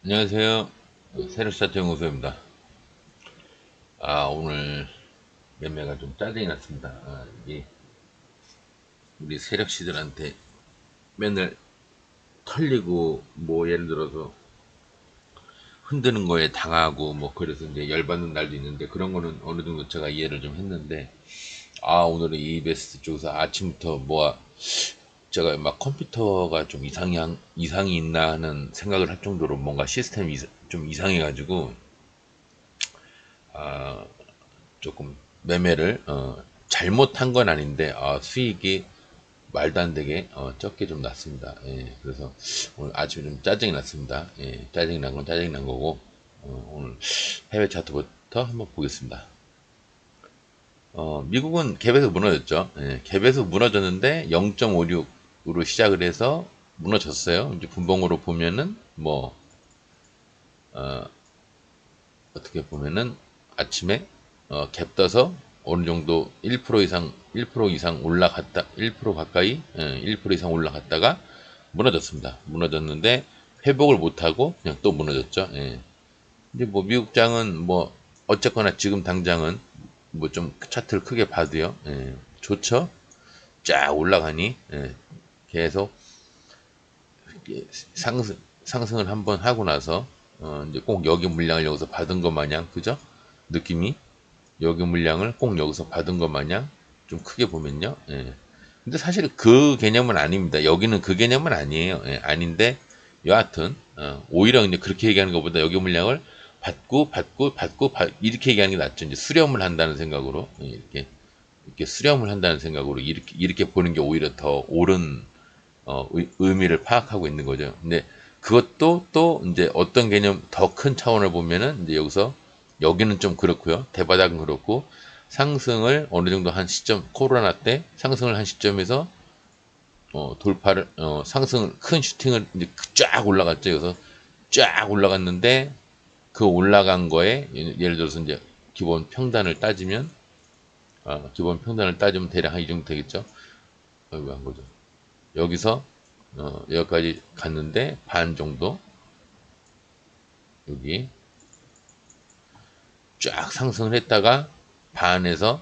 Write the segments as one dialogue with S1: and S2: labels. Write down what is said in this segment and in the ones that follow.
S1: 안녕하세요. 세력 스타트 연구소입니다. 오늘 매매가 좀 짜증이 났습니다. 이게 우리 세력시들한테 맨날 털리고, 뭐, 예를 들어서 흔드는 거에 당하고, 뭐, 그래서 이제 열받는 날도 있는데, 그런 거는 어느 정도 제가 이해를 좀 했는데, 오늘은 EBS 쪽에서 아침부터 제가 막 컴퓨터가 좀 이상이 있나 하는 생각을 할 정도로 뭔가 시스템이 좀 이상해가지고, 아, 조금 매매를 잘못한 건 아닌데 수익이 말도 안 되게 적게 좀 났습니다. 예, 그래서 오늘 아침에 좀 짜증이 났습니다. 예, 짜증이 난 건 짜증이 난 거고 오늘 해외 차트부터 한번 보겠습니다. 미국은 갭에서 무너졌죠. 예, 갭에서 무너졌는데 0.56으로 시작을 해서 무너졌어요. 이제 분봉으로 보면은 어떻게 보면은 아침에 갭 떠서 어느 정도 1% 이상 1% 이상 올라갔다 1% 가까이 1% 이상 올라갔다가 무너졌습니다. 무너졌는데 회복을 못하고 그냥 또 무너졌죠. 예. 근데 뭐 미국장은 뭐 어쨌거나 지금 당장은 뭐 좀 차트를 크게 봐도요. 예. 좋죠. 쫙 올라가니 계속 상승을 한번 하고 나서 이제 꼭 여기 물량을 여기서 받은 것 마냥 그죠? 느낌이 여기 물량을 꼭 여기서 받은 것 마냥 좀 크게 보면요. 예. 근데 사실 그 개념은 아닙니다. 여기는 그 개념은 아니에요. 예, 아닌데 여하튼 오히려 이제 그렇게 얘기하는 것보다 여기 물량을 이렇게 얘기하는 게 낫죠. 이제 수렴을 한다는 생각으로 이렇게 수렴을 한다는 생각으로 이렇게 보는 게 오히려 더 옳은 의미를 파악하고 있는 거죠. 근데 그것도 또 이제 어떤 개념 더 큰 차원을 보면은 이제 여기는 좀 그렇고요. 대바닥은 그렇고 상승을 어느 정도 한 시점 코로나 때 상승을 한 시점에서 돌파를 상승을 큰 슈팅을 이제 쫙 올라갔죠. 그래서 쫙 올라갔는데 그 올라간 거에 예를 들어서 이제 기본 평단을 따지면 대략 한 이 정도 되겠죠. 아이고 한 거죠. 여기서 여기까지 갔는데 반 정도 여기 쫙 상승을 했다가 반에서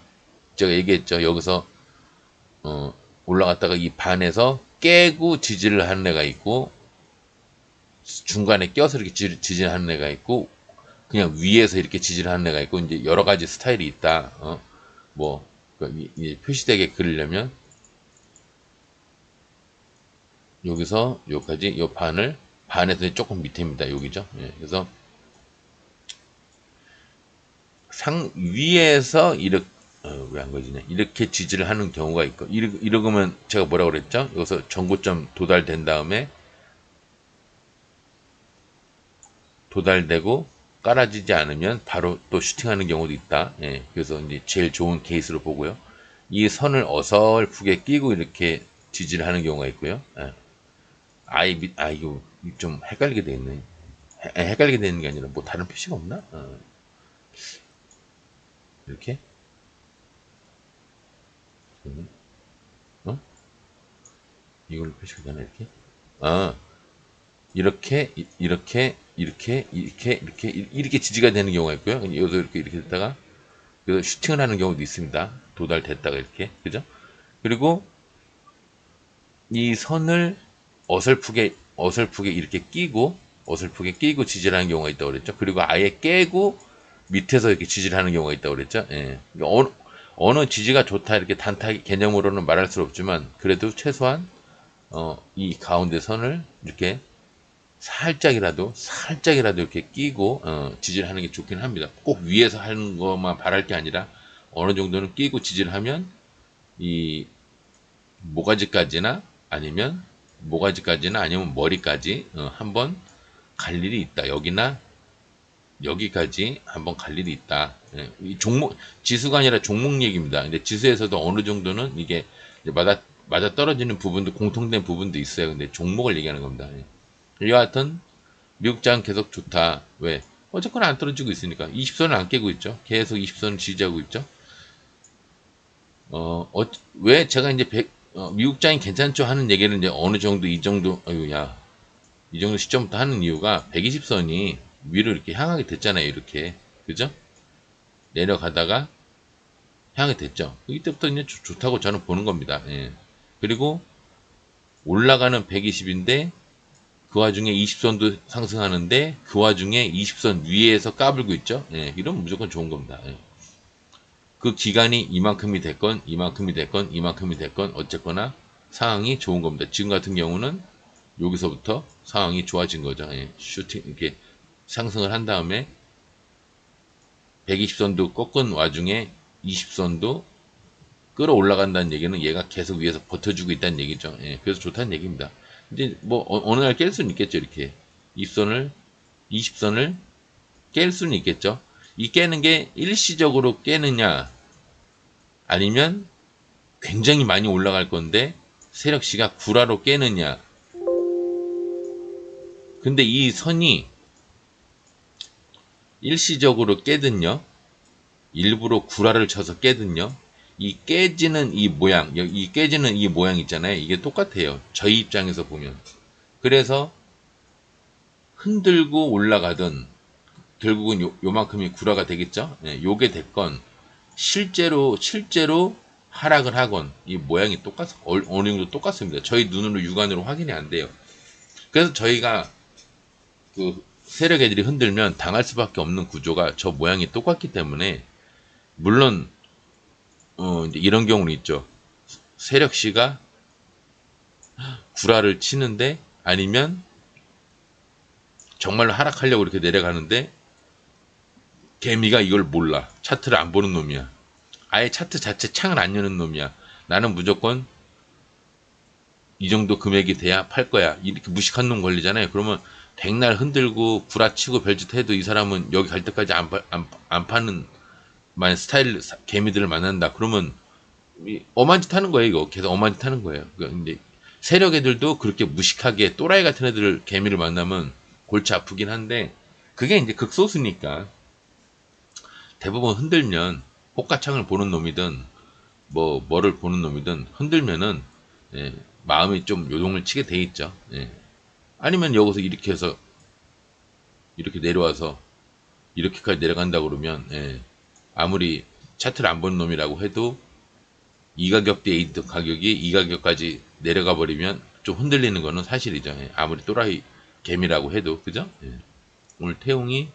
S1: 제가 얘기했죠. 여기서 올라갔다가 이 반에서 깨고 지지를 하는 애가 있고 중간에 껴서 이렇게 지지를 하는 애가 있고 그냥 위에서 이렇게 지지를 하는 애가 있고 이제 여러 가지 스타일이 있다. 뭐 표시되게 그리려면 여기서 여기까지 요 반을 반에서 조금 밑에입니다. 여기죠. 예, 그래서 상 위에서 이렇게 왜 안 거지냐 이렇게 지지를 하는 경우가 있고 이러면 제가 뭐라고 그랬죠? 여기서 전고점 도달된 다음에 도달되고 깔아지지 않으면 바로 또 슈팅하는 경우도 있다. 예, 그래서 이제 제일 좋은 케이스로 보고요. 이 선을 어설프게 끼고 이렇게 지지를 하는 경우가 있고요. 예. 이거 좀 헷갈리게 돼 있네. 헷갈리게 되는 게 아니라 뭐 다른 표시가 없나? 이렇게? 어? 이걸로 표시가 되나 이렇게? 아, 이렇게 지지가 되는 경우가 있고요. 여기서 이렇게 됐다가 그래서 슈팅을 하는 경우도 있습니다. 도달됐다가 이렇게 그죠? 그리고 이 선을 어설프게 이렇게 끼고 지지를 하는 경우가 있다고 그랬죠. 그리고 아예 깨고 밑에서 이렇게 지지를 하는 경우가 있다고 그랬죠. 예. 그러니까 어느 지지가 좋다 이렇게 단타 개념으로는 말할 수 없지만 그래도 최소한 이 가운데 선을 이렇게 살짝이라도 이렇게 끼고 지지를 하는 게 좋긴 합니다. 꼭 위에서 하는 것만 바랄 게 아니라 어느 정도는 끼고 지지를 하면 이 모가지까지나 아니면 머리까지 한번 갈 일이 있다. 여기나 여기까지 한번 갈 일이 있다. 예, 이 종목 지수가 아니라 종목 얘기입니다. 근데 지수에서도 어느 정도는 이게 맞아 떨어지는 부분도 공통된 부분도 있어요. 근데 종목을 얘기하는 겁니다. 예. 여하튼 미국장 계속 좋다. 왜? 어쨌거나 안 떨어지고 있으니까 20선을 안 깨고 있죠. 계속 20선을 지지하고 있죠. 왜 제가 이제 미국장이 괜찮죠 하는 얘기를 이제 어느 정도 이 정도 아유 야 이 정도 시점부터 하는 이유가 120선이 위로 이렇게 향하게 됐잖아요. 이렇게. 그죠? 내려가다가 향하게 됐죠. 이때부터 이제 좋다고 저는 보는 겁니다. 예. 그리고 올라가는 120인데 그 와중에 20선도 상승하는데 그 와중에 20선 위에서 까불고 있죠. 예. 이러면 무조건 좋은 겁니다. 예. 그 기간이 이만큼이 됐건 이만큼이 됐건 이만큼이 됐건 어쨌거나 상황이 좋은 겁니다. 지금 같은 경우는 여기서부터 상황이 좋아진 거죠. 예. 슈팅 이렇게 상승을 한 다음에 120선도 꺾은 와중에 20선도 끌어올라간다는 얘기는 얘가 계속 위에서 버텨주고 있다는 얘기죠. 예. 그래서 좋다는 얘기입니다. 이제 뭐 어느 날 깰 수는 있겠죠. 이렇게 20선을 20선을 깰 수는 있겠죠. 이 깨는 게 일시적으로 깨느냐 아니면 굉장히 많이 올라갈 건데 세력시가 구라로 깨느냐. 근데 이 선이 일시적으로 깨든요. 일부러 구라를 쳐서 깨든요. 이 깨지는 이 모양, 이 깨지는 이 모양 있잖아요. 이게 똑같아요. 저희 입장에서 보면. 그래서 흔들고 올라가든 결국은 요만큼이 구라가 되겠죠. 예, 요게 됐건 실제로 하락을 하건 이 모양이 어느 정도 똑같습니다. 저희 눈으로 육안으로 확인이 안 돼요. 그래서 저희가 그 세력 애들이 흔들면 당할 수밖에 없는 구조가 저 모양이 똑같기 때문에 물론 이제 이런 경우는 있죠. 세력시가 구라를 치는데 아니면 정말로 하락하려고 이렇게 내려가는데 개미가 이걸 몰라. 차트를 안 보는 놈이야. 아예 차트 자체 창을 안 여는 놈이야. 나는 무조건 이 정도 금액이 돼야 팔 거야. 이렇게 무식한 놈 걸리잖아요. 그러면 백날 흔들고 구라치고 별짓 해도 이 사람은 여기 갈 때까지 안 파는 만 스타일 개미들을 만난다. 그러면 엄한 짓 하는 거예요. 이거 계속 엄한 짓 하는 거예요. 근데 세력 애들도 그렇게 무식하게 또라이 같은 애들 개미를 만나면 골치 아프긴 한데 그게 이제 극소수니까 대부분 흔들면 호가창을 보는 놈이든 뭐를 보는 놈이든 흔들면은 예, 마음이 좀 요동을 치게 돼 있죠. 예. 아니면 여기서 이렇게 해서 이렇게 내려와서 이렇게까지 내려간다 그러면 예, 아무리 차트를 안 보는 놈이라고 해도 이 가격대에 있던 가격이 이 가격까지 내려가 버리면 좀 흔들리는 거는 사실이죠. 예. 아무리 또라이 개미라고 해도 그죠? 예. 오늘 태웅이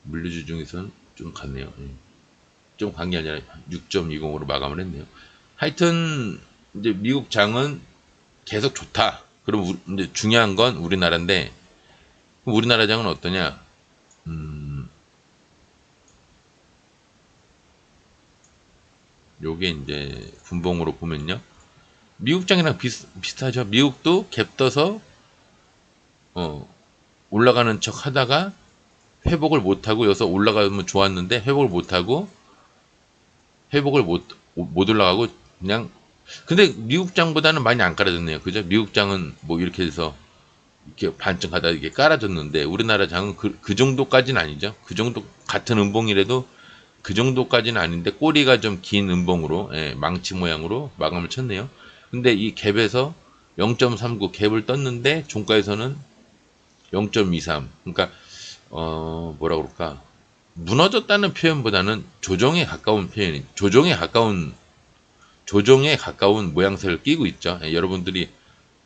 S1: 물류주 중에서는 좀 갔네요. 예. 좀 간 게 아니라 6.20으로 마감을 했네요. 하여튼 이제 미국 장은 계속 좋다. 그럼 이제 중요한 건 우리나라인데 우리나라 장은 어떠냐? 요게 이제 분봉으로 보면요. 미국 장이랑 비슷하죠. 미국도 갭 떠서 올라가는 척 하다가 회복을 못하고 여기서 올라가면 좋았는데 회복을 못하고 회복을 못 올라가고 그냥 근데 미국 장보다는 많이 안 깔아졌네요. 그죠? 미국 장은 뭐 이렇게 해서 이렇게 반쯤 가다 이렇게 깔아줬는데 우리나라 장은 그 정도까지는 아니죠. 그 정도 같은 음봉이라도 그 정도까지는 아닌데 꼬리가 좀 긴 음봉으로 예, 망치 모양으로 마감을 쳤네요. 근데 이 갭에서 0.39 갭을 떴는데 종가에서는 0.23 그러니까 뭐라 그럴까 무너졌다는 표현보다는 조정에 가까운 모양새를 띄고 있죠. 예, 여러분들이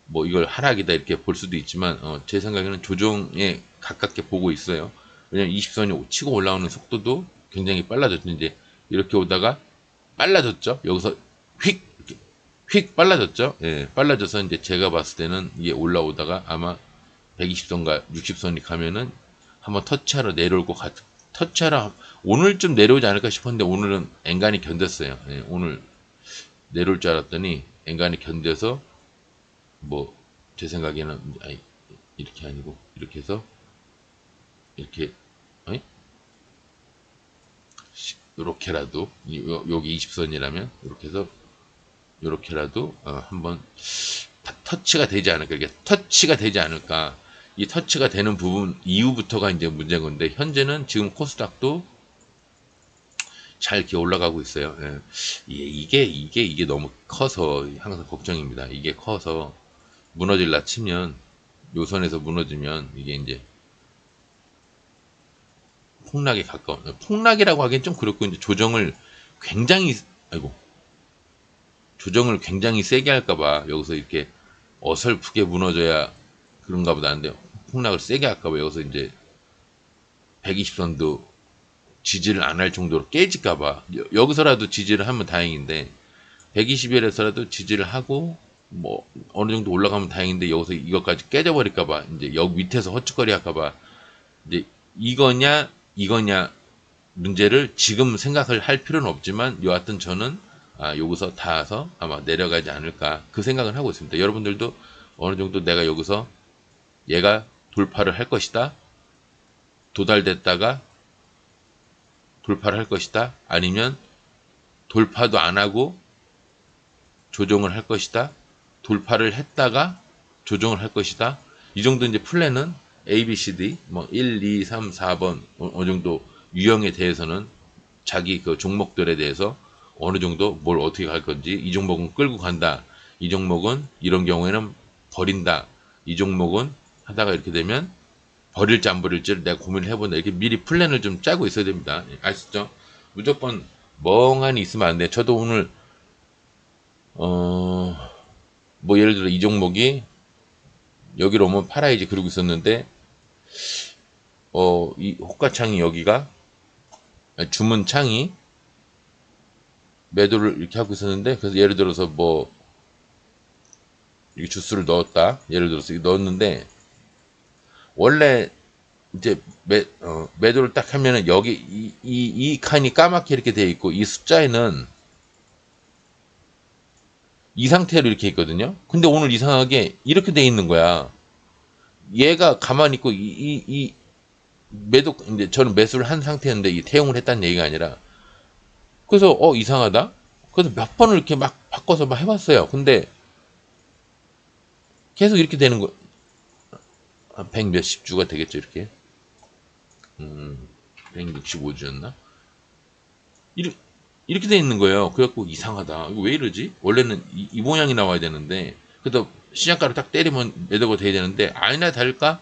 S1: 뭐 이걸 하락이다 이렇게 볼 수도 있지만 제 생각에는 조정에 가깝게 보고 있어요. 왜냐면 20선이 치고 올라오는 속도도 굉장히 빨라졌죠. 이제 이렇게 오다가 빨라졌죠. 여기서 휙 빨라졌죠. 예, 빨라져서 이제 제가 봤을 때는 이게 올라오다가 아마 120선과 60선이 가면은 한번 터치하러 내려올 것 같. 터치하러 오늘쯤 내려오지 않을까 싶었는데 오늘은 엔간히 견뎠어요. 예, 오늘 내려올 줄 알았더니 엔간히 견뎌서 뭐 제 생각에는 아니, 이렇게 아니고 이렇게 해서 이렇게 이렇게라도 여기 20선이라면 이렇게 해서 이렇게라도 한번 터치가 되지 않을까 이게 터치가 되지 않을까 이 터치가 되는 부분 이후부터가 이제 문제인 건데 현재는 지금 코스닥도 잘 이렇게 올라가고 있어요. 예. 이게 너무 커서 항상 걱정입니다. 이게 커서 무너질라 치면, 요선에서 무너지면 이게 이제 폭락에 가까운, 폭락이라고 하기엔 좀 그렇고, 이제 굉장히 아이고 조정을 굉장히 세게 할까봐 여기서 이렇게 어설프게 무너져야 그런가 보다 하는데, 폭락을 세게 할까봐 여기서 이제 120선도 지지를 안 할 정도로 깨질까봐, 여기서라도 지지를 하면 다행인데 120일에서라도 지지를 하고 뭐 어느 정도 올라가면 다행인데, 여기서 이것까지 깨져버릴까봐, 이제 여기 밑에서 허축거리 할까봐, 이제 이거냐 문제를 지금 생각을 할 필요는 없지만, 여하튼 저는 여기서 닿아서 아마 내려가지 않을까, 그 생각을 하고 있습니다. 여러분들도 어느 정도 내가 여기서 얘가 돌파를 할 것이다, 도달됐다가 돌파를 할 것이다, 아니면 돌파도 안 하고 조정을 할 것이다, 돌파를 했다가 조정을 할 것이다, 이 정도 이제 플랜은 A, B, C, D 뭐 1, 2, 3, 4번 어느 정도 유형에 대해서는 자기 그 종목들에 대해서 어느 정도 뭘 어떻게 갈 건지, 이 종목은 끌고 간다, 이 종목은 이런 경우에는 버린다, 이 종목은 하다가 이렇게 되면 버릴지 안 버릴지를 내가 고민을 해본다, 이렇게 미리 플랜을 좀 짜고 있어야 됩니다. 아시죠? 무조건 멍하니 있으면 안 돼. 저도 오늘 뭐 예를 들어 이 종목이 여기로 오면 팔아야지 그러고 있었는데, 이 호가창이 여기가, 주문 창이 매도를 이렇게 하고 있었는데, 그래서 예를 들어서 뭐 이렇게 주스를 넣었다, 예를 들어서 넣었는데, 원래 이제 매도를 딱 하면은 여기 이 칸이 까맣게 이렇게 돼 있고, 이 숫자에는 이 상태로 이렇게 있거든요. 근데 오늘 이상하게 이렇게 돼 있는 거야. 얘가 가만히 있고 이 매도, 이제 저는 매수를 한 상태였는데 이 태용을 했다는 얘기가 아니라, 그래서 이상하다. 그래서 몇 번을 이렇게 막 바꿔서 막 해봤어요. 근데 계속 이렇게 되는 거. 100 몇십 주가 되겠죠, 이렇게. 165주였나? 이렇게 돼 있는 거예요. 그래갖고 이상하다. 이거 왜 이러지? 원래는 이 모양이 나와야 되는데, 그래도 시장가를 딱 때리면 매도가 돼야 되는데, 아니나 다를까?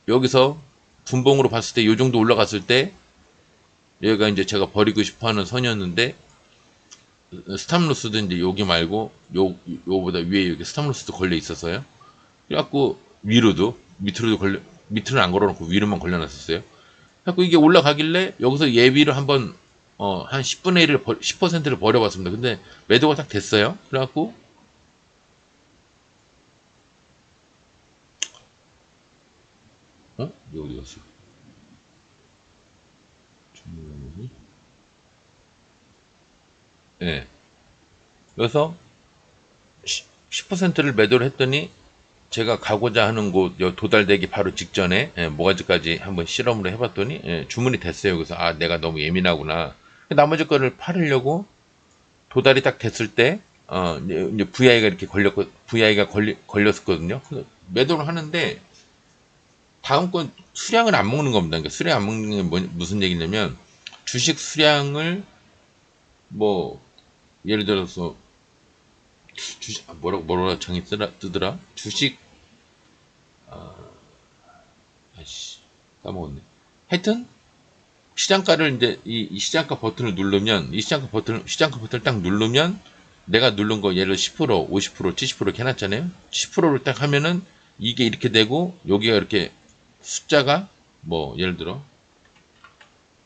S1: 여기서 분봉으로 봤을 때 이 정도 올라갔을 때, 얘가 이제 제가 버리고 싶어 하는 선이었는데, 스탑로스도 이제 여기 말고 요거보다 위에 여기 스탑로스도 걸려 있어서요. 그래갖고 밑으로도 밑으로는 안 걸어놓고 위로만 걸려놨었어요. 그래갖고 이게 올라가길래 여기서 예비를 한번 한 10분의 1을 10%를 버려봤습니다. 근데 매도가 딱 됐어요. 그래갖고 이거 어디 갔어? 예. 그래서 10%를 매도를 했더니, 제가 가고자 하는 곳 도달되기 바로 직전에 모가지까지 한번 실험을 해봤더니 주문이 됐어요. 그래서 내가 너무 예민하구나. 나머지 거를 팔으려고 도달이 딱 됐을 때 이제 VI가 이렇게 걸렸었거든요. 매도를 하는데 다음 건 수량을 안 먹는 겁니다. 그러니까 수량 안 먹는 게 무슨 얘기냐면, 주식 수량을 뭐 예를 들어서 주식 뭐라고 정의 뜨더라. 주식 아이씨 까먹었네. 하여튼 시장가를 이제 이 시장가 버튼을 누르면, 시장가 버튼을 딱 누르면, 내가 누른 거 예를 10%, 50%, 70% 이렇게 해놨잖아요. 10%를 딱 하면은 이게 이렇게 되고, 여기가 이렇게 숫자가 뭐 예를 들어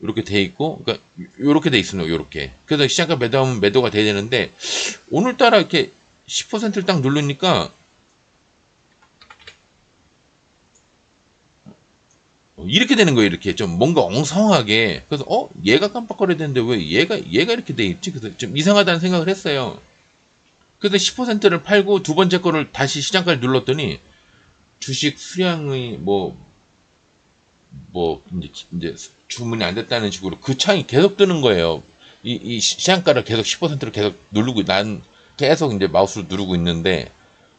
S1: 이렇게 돼 있고, 그러니까 이렇게 돼 있습니다. 이렇게. 그래서 시장가 매도하면 매도가 돼야 되는데, 오늘따라 이렇게 10%를 딱 누르니까 이렇게 되는 거예요. 이렇게 좀 뭔가 엉성하게. 그래서 얘가 깜빡거려야 되는데 왜 얘가 이렇게 돼 있지? 그래서 좀 이상하다는 생각을 했어요. 그래서 10%를 팔고 두 번째 거를 다시 시장까지 눌렀더니, 주식 수량의 이제 주문이 안 됐다는 식으로 그 창이 계속 뜨는 거예요. 이 시장가를 계속 10%를 계속 누르고, 난 계속 이제 마우스를 누르고 있는데,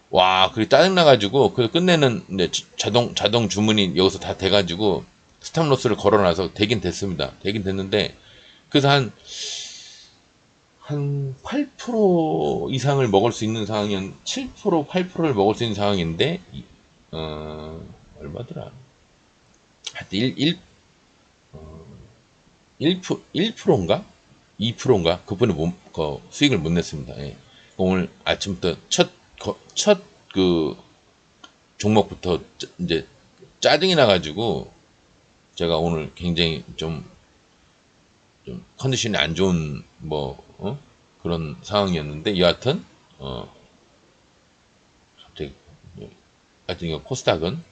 S1: 와, 그게 짜증나가지고, 그래서 끝내는 이제 자동 주문이 여기서 다 돼가지고, 스탑로스를 걸어놔서 되긴 됐습니다. 되긴 됐는데, 그래서 한 8% 이상을 먹을 수 있는 상황이었 7% 8%를 먹을 수 있는 상황인데 얼마더라? 하여튼 1%인가? 2%인가? 그분이 수익을 못 냈습니다. 예. 오늘 아침부터 첫 그 종목부터 이제 짜증이 나가지고 제가 오늘 굉장히 좀 컨디션이 안 좋은 그런 상황이었는데 여하튼 갑자기 하여튼 이거 코스닥은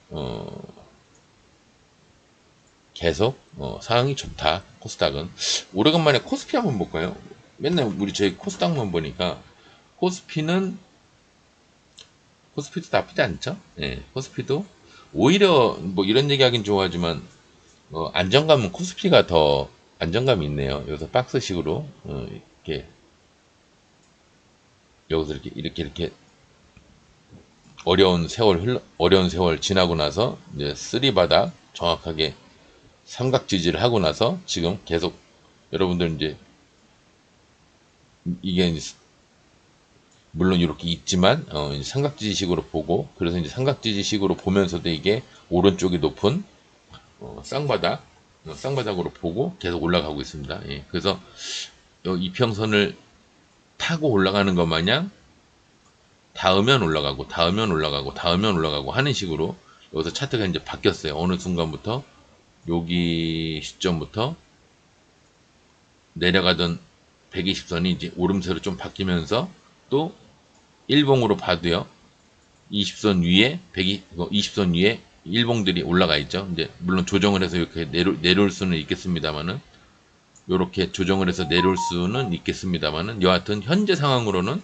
S1: 계속 상황이 좋다. 코스닥은 오래간만에 코스피 한번 볼까요? 맨날 우리 저희 코스닥만 보니까 코스피는 코스피도 나쁘지 않죠? 예, 코스피도 오히려 뭐 이런 얘기하긴 좋아하지만 안정감은 코스피가 더 안정감이 있네요. 여기서 박스식으로 이렇게 여기서 이렇게 어려운 세월 지나고 나서 이제 쓰리바닥 정확하게 삼각 지지를 하고 나서 지금 계속 여러분들 이제 이게 물론 이렇게 있지만 삼각지지식으로 보고 그래서 이제 삼각지지식으로 보면서도 이게 오른쪽이 높은 쌍바닥으로 보고 계속 올라가고 있습니다. 예, 그래서 이평선을 타고 올라가는 것 마냥 닿으면 올라가고 닿으면 올라가고 닿으면 올라가고 하는 식으로 여기서 차트가 이제 바뀌었어요. 어느 순간부터 여기 시점부터 내려가던 120선이 이제 오름세로 좀 바뀌면서 또 일봉으로 봐도요. 20선 위에 20선 위에 일봉들이 올라가 있죠. 이제 물론 조정을 해서 이렇게 내려올 수는 있겠습니다만은 이렇게 조정을 해서 내려올 수는 있겠습니다만은 여하튼 현재 상황으로는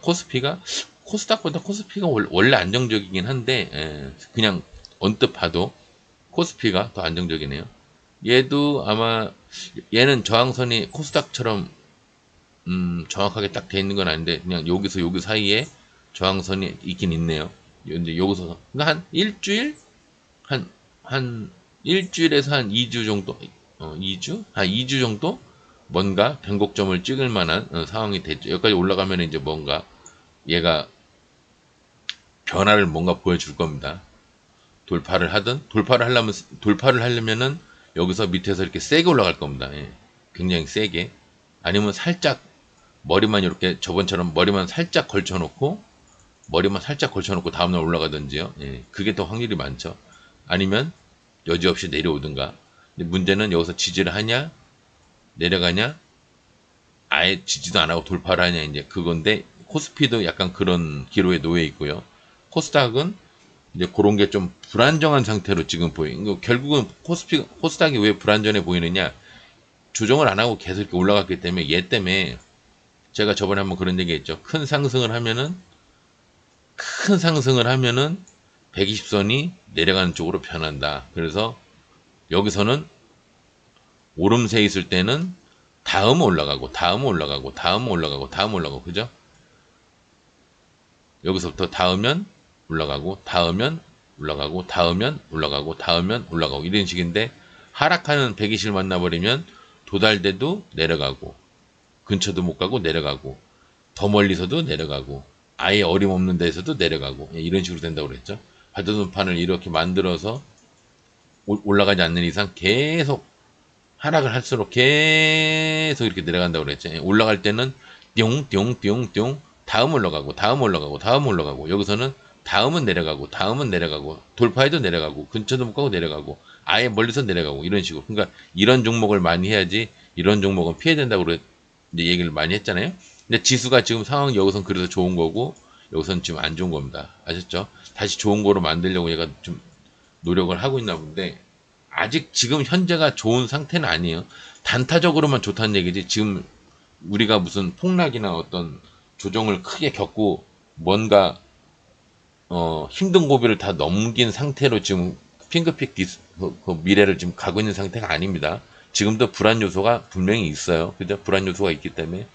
S1: 코스피가 코스닥보다 코스피가 원래 안정적이긴 한데 그냥 언뜻 봐도 코스피가 더 안정적이네요. 얘도 아마 얘는 저항선이 코스닥처럼 정확하게 딱 돼 있는 건 아닌데 그냥 여기서 여기 사이에 저항선이 있긴 있네요. 이제 여기서 그러니까 한 일주일 한 일주일에서 한 2주 정도 2주? 2주 정도 뭔가 변곡점을 찍을 만한 상황이 됐죠. 여기까지 올라가면 이제 뭔가 얘가 변화를 뭔가 보여줄 겁니다. 돌파를 하려면은 여기서 밑에서 이렇게 세게 올라갈 겁니다. 예. 굉장히 세게. 아니면 살짝 머리만 이렇게 저번처럼 머리만 살짝 걸쳐놓고 다음날 올라가든지요. 예. 그게 더 확률이 많죠. 아니면 여지없이 내려오든가. 근데 문제는 여기서 지지를 하냐 내려가냐 아예 지지도 안 하고 돌파를 하냐 이제 그건데 코스피도 약간 그런 기로에 놓여 있고요. 코스닥은 이제 그런 게 좀 불안정한 상태로 지금 보이는 결국은 코스닥이 왜 불안전해 보이느냐 조정을 안 하고 계속 이렇게 올라갔기 때문에 얘 때문에 제가 저번에 한번 그런 얘기 했죠. 큰 상승을 하면은 120선이 내려가는 쪽으로 변한다. 그래서 여기서는 오름세 있을 때는 다음 올라가고 그죠? 여기서부터 닿으면 올라가고 이런 식인데 하락하는 120을 만나버리면 도달돼도 내려가고 근처도 못 가고 내려가고 더 멀리서도 내려가고 아예 어림없는 데서도 내려가고 이런 식으로 된다고 그랬죠. 바둑판을 이렇게 만들어서 올라가지 않는 이상 계속 하락을 할수록 계속 이렇게 내려간다고 그랬죠. 올라갈 때는 띵띵띵띵 다음 올라가고 여기서는 다음은 내려가고 돌파해도 내려가고 근처도 못 가고 내려가고 아예 멀리서 내려가고 이런 식으로 그러니까 이런 종목을 많이 해야지 이런 종목은 피해야 된다고 이제 얘기를 많이 했잖아요. 근데 지수가 지금 상황이 여기선 그래서 좋은 거고 여기선 지금 안 좋은 겁니다. 아셨죠? 다시 좋은 거로 만들려고 얘가 좀 노력을 하고 있나 본데 아직 지금 현재가 좋은 상태는 아니에요. 단타적으로만 좋다는 얘기지 지금 우리가 무슨 폭락이나 어떤 조정을 크게 겪고 뭔가 힘든 고비를 다 넘긴 상태로 지금 핑크픽 그 미래를 지금 가고 있는 상태가 아닙니다. 지금도 불안 요소가 분명히 있어요. 그죠? 불안 요소가 있기 때문에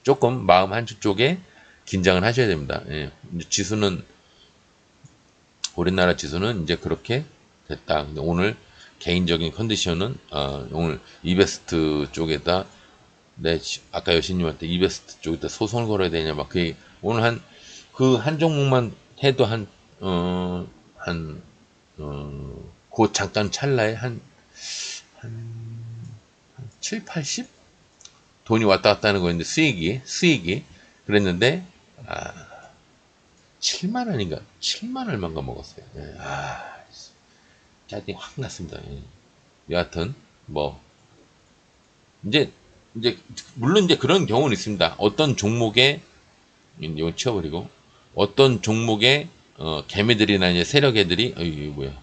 S1: 조금 마음 한쪽에 긴장을 하셔야 됩니다. 예. 지수는 우리나라 지수는 이제 그렇게 됐다. 근데 오늘 개인적인 컨디션은 오늘 이베스트 쪽에다 아까 여신님한테 이베스트 쪽에다 소송을 걸어야 되냐, 막, 오늘 한 종목만 해도 그 잠깐 찰나에 한 7, 80? 돈이 왔다 갔다 하는 거였는데, 수익이. 그랬는데, 7만 원인가? 7만 얼마인가 먹었어요. 예, 짜증이 확 났습니다. 예. 여하튼, 뭐, 이제, 물론 이제 그런 경우는 있습니다. 어떤 종목에, 이건 치워버리고, 어떤 종목에, 개미들이나 이제 세력애들이, 이게 뭐야.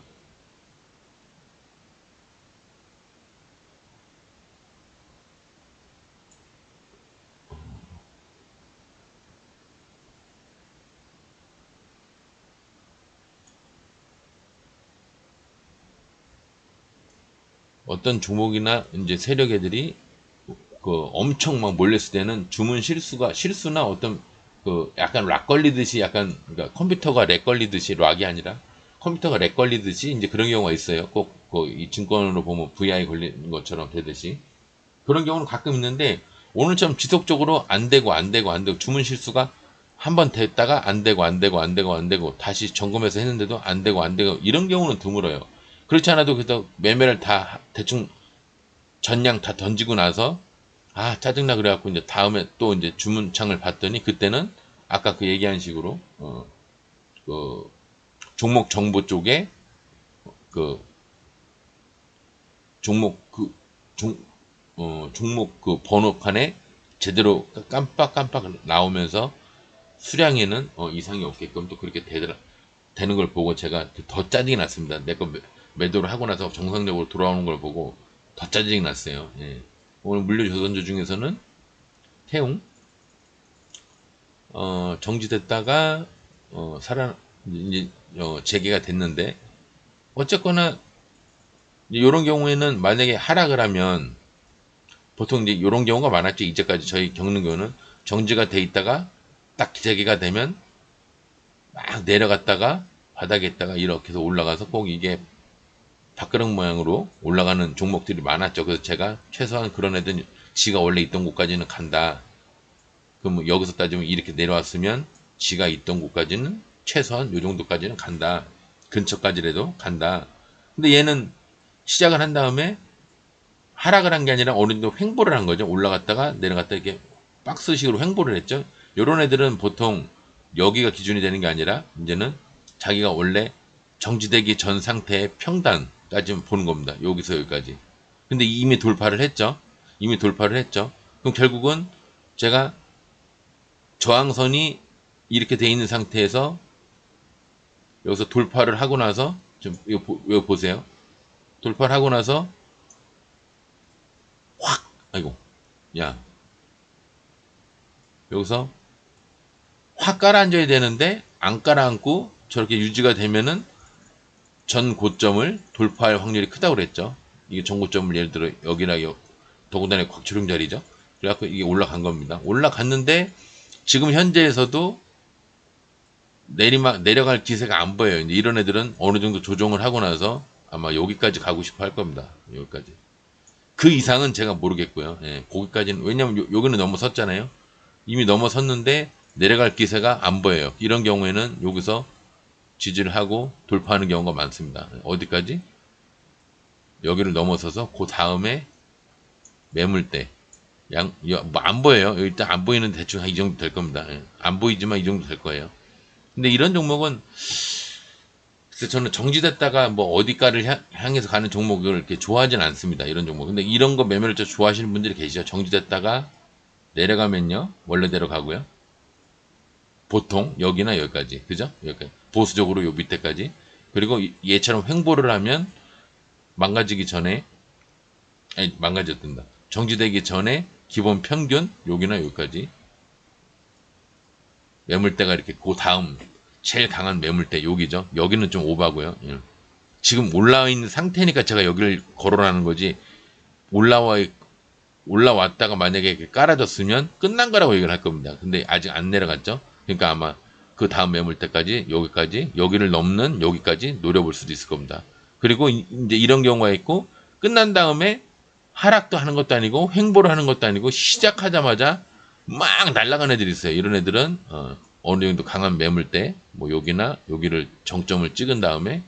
S1: 어떤 종목이나 이제 세력애들이 엄청 막 몰렸을 때는 주문 실수나 어떤 약간 락 걸리듯이 약간 그러니까 컴퓨터가 렉 걸리듯이 락이 아니라 컴퓨터가 렉 걸리듯이 이제 그런 경우가 있어요. 꼭 이 증권으로 보면 VI 걸리는 것처럼 되듯이 그런 경우는 가끔 있는데 오늘처럼 지속적으로 안 되고 주문 실수가 한 번 됐다가 안 되고 다시 점검해서 했는데도 안 되고 이런 경우는 드물어요. 그렇지 않아도 그래도 매매를 다 대충 전량 다 던지고 나서 짜증나 그래갖고 이제 다음에 또 이제 주문창을 봤더니 그때는 아까 그 얘기한 식으로 그 종목 정보 쪽에 그 종목 종목 그 번호판에 제대로 깜빡 나오면서 수량에는 이상이 없게끔 또 그렇게 되는 걸 보고 제가 더 짜증이 났습니다. 내 거 매도를 하고 나서 정상적으로 돌아오는 걸 보고 더 짜증이 났어요. 예. 오늘 물류조선주 중에서는 태웅 정지됐다가 이제 재개가 됐는데 어쨌거나 이런 경우에는 만약에 하락을 하면 보통 이제 이런 경우가 많았죠. 이제까지 저희 겪는 경우는 정지가 돼 있다가 딱 재개가 되면 막 내려갔다가 바닥에 있다가 이렇게 해서 올라가서 꼭 이게 밥그릇 모양으로 올라가는 종목들이 많았죠. 그래서 제가 최소한 그런 애들은 지가 원래 있던 곳까지는 간다. 그럼 여기서 따지면 이렇게 내려왔으면 지가 있던 곳까지는 최소한 요 정도까지는 간다. 근처까지라도 간다. 근데 얘는 시작을 한 다음에 하락을 한 게 아니라 어느 정도 횡보를 한 거죠. 올라갔다가 내려갔다 이렇게 박스식으로 횡보를 했죠. 요런 애들은 보통 여기가 기준이 되는 게 아니라 이제는 자기가 원래 정지되기 전 상태의 평단까지 보는 겁니다. 여기서 여기까지. 근데 이미 돌파를 했죠. 그럼 결국은 제가 저항선이 이렇게 돼 있는 상태에서 여기서 돌파를 하고 나서 좀 이거 보세요. 돌파를 하고 나서 확 여기서 확 깔아앉아야 되는데 안 깔아앉고 저렇게 유지가 되면은 전 고점을 돌파할 확률이 크다고 그랬죠. 이게 전 고점을 예를 들어 여기나 더군다나 곽초룡 자리죠. 그래갖고 이게 올라간 겁니다. 올라갔는데 지금 현재에서도 내려갈 기세가 안 보여요. 이제 이런 애들은 어느 정도 조정을 하고 나서 아마 여기까지 가고 싶어 할 겁니다. 여기까지. 그 이상은 제가 모르겠고요. 예, 거기까지는 왜냐면 여기는 넘어섰잖아요. 이미 넘어섰는데 내려갈 기세가 안 보여요. 이런 경우에는 여기서 지지를 하고 돌파하는 경우가 많습니다. 어디까지? 여기를 넘어서서 그 다음에 매물대 뭐 안 보여요. 일단 안 보이는 대충 이 정도 될 겁니다. 예, 안 보이지만 이 정도 될 거예요. 근데 이런 종목은 그래서 저는 정지됐다가 뭐 어디가를 향해서 가는 종목을 이렇게 좋아하진 않습니다. 이런 종목. 근데 이런 거 매매를 좀 좋아하시는 분들이 계시죠. 정지됐다가 내려가면요. 원래대로 가고요. 보통 여기나 여기까지. 그죠? 여기까지. 보수적으로 요 밑에까지. 그리고 얘처럼 횡보를 하면 망가지기 전에 망가졌던다. 정지되기 전에 기본 평균 여기나 여기까지. 매물대가 이렇게 그 다음 제일 강한 매물대 여기죠. 여기는 좀 오바고요. 예. 지금 올라와 있는 상태니까 제가 여기를 거론하는 거지. 올라왔다가 만약에 깔아졌으면 끝난 거라고 얘기를 할 겁니다. 근데 아직 안 내려갔죠. 그러니까 아마 그 다음 매물대까지 여기까지 여기를 넘는 여기까지 노려볼 수도 있을 겁니다. 그리고 이제 이런 경우가 있고 끝난 다음에 하락도 하는 것도 아니고 횡보를 하는 것도 아니고 시작하자마자 막 날아간 애들이 있어요. 이런 애들은 어느 정도 강한 매물대 뭐 여기나 여기를 정점을 찍은 다음에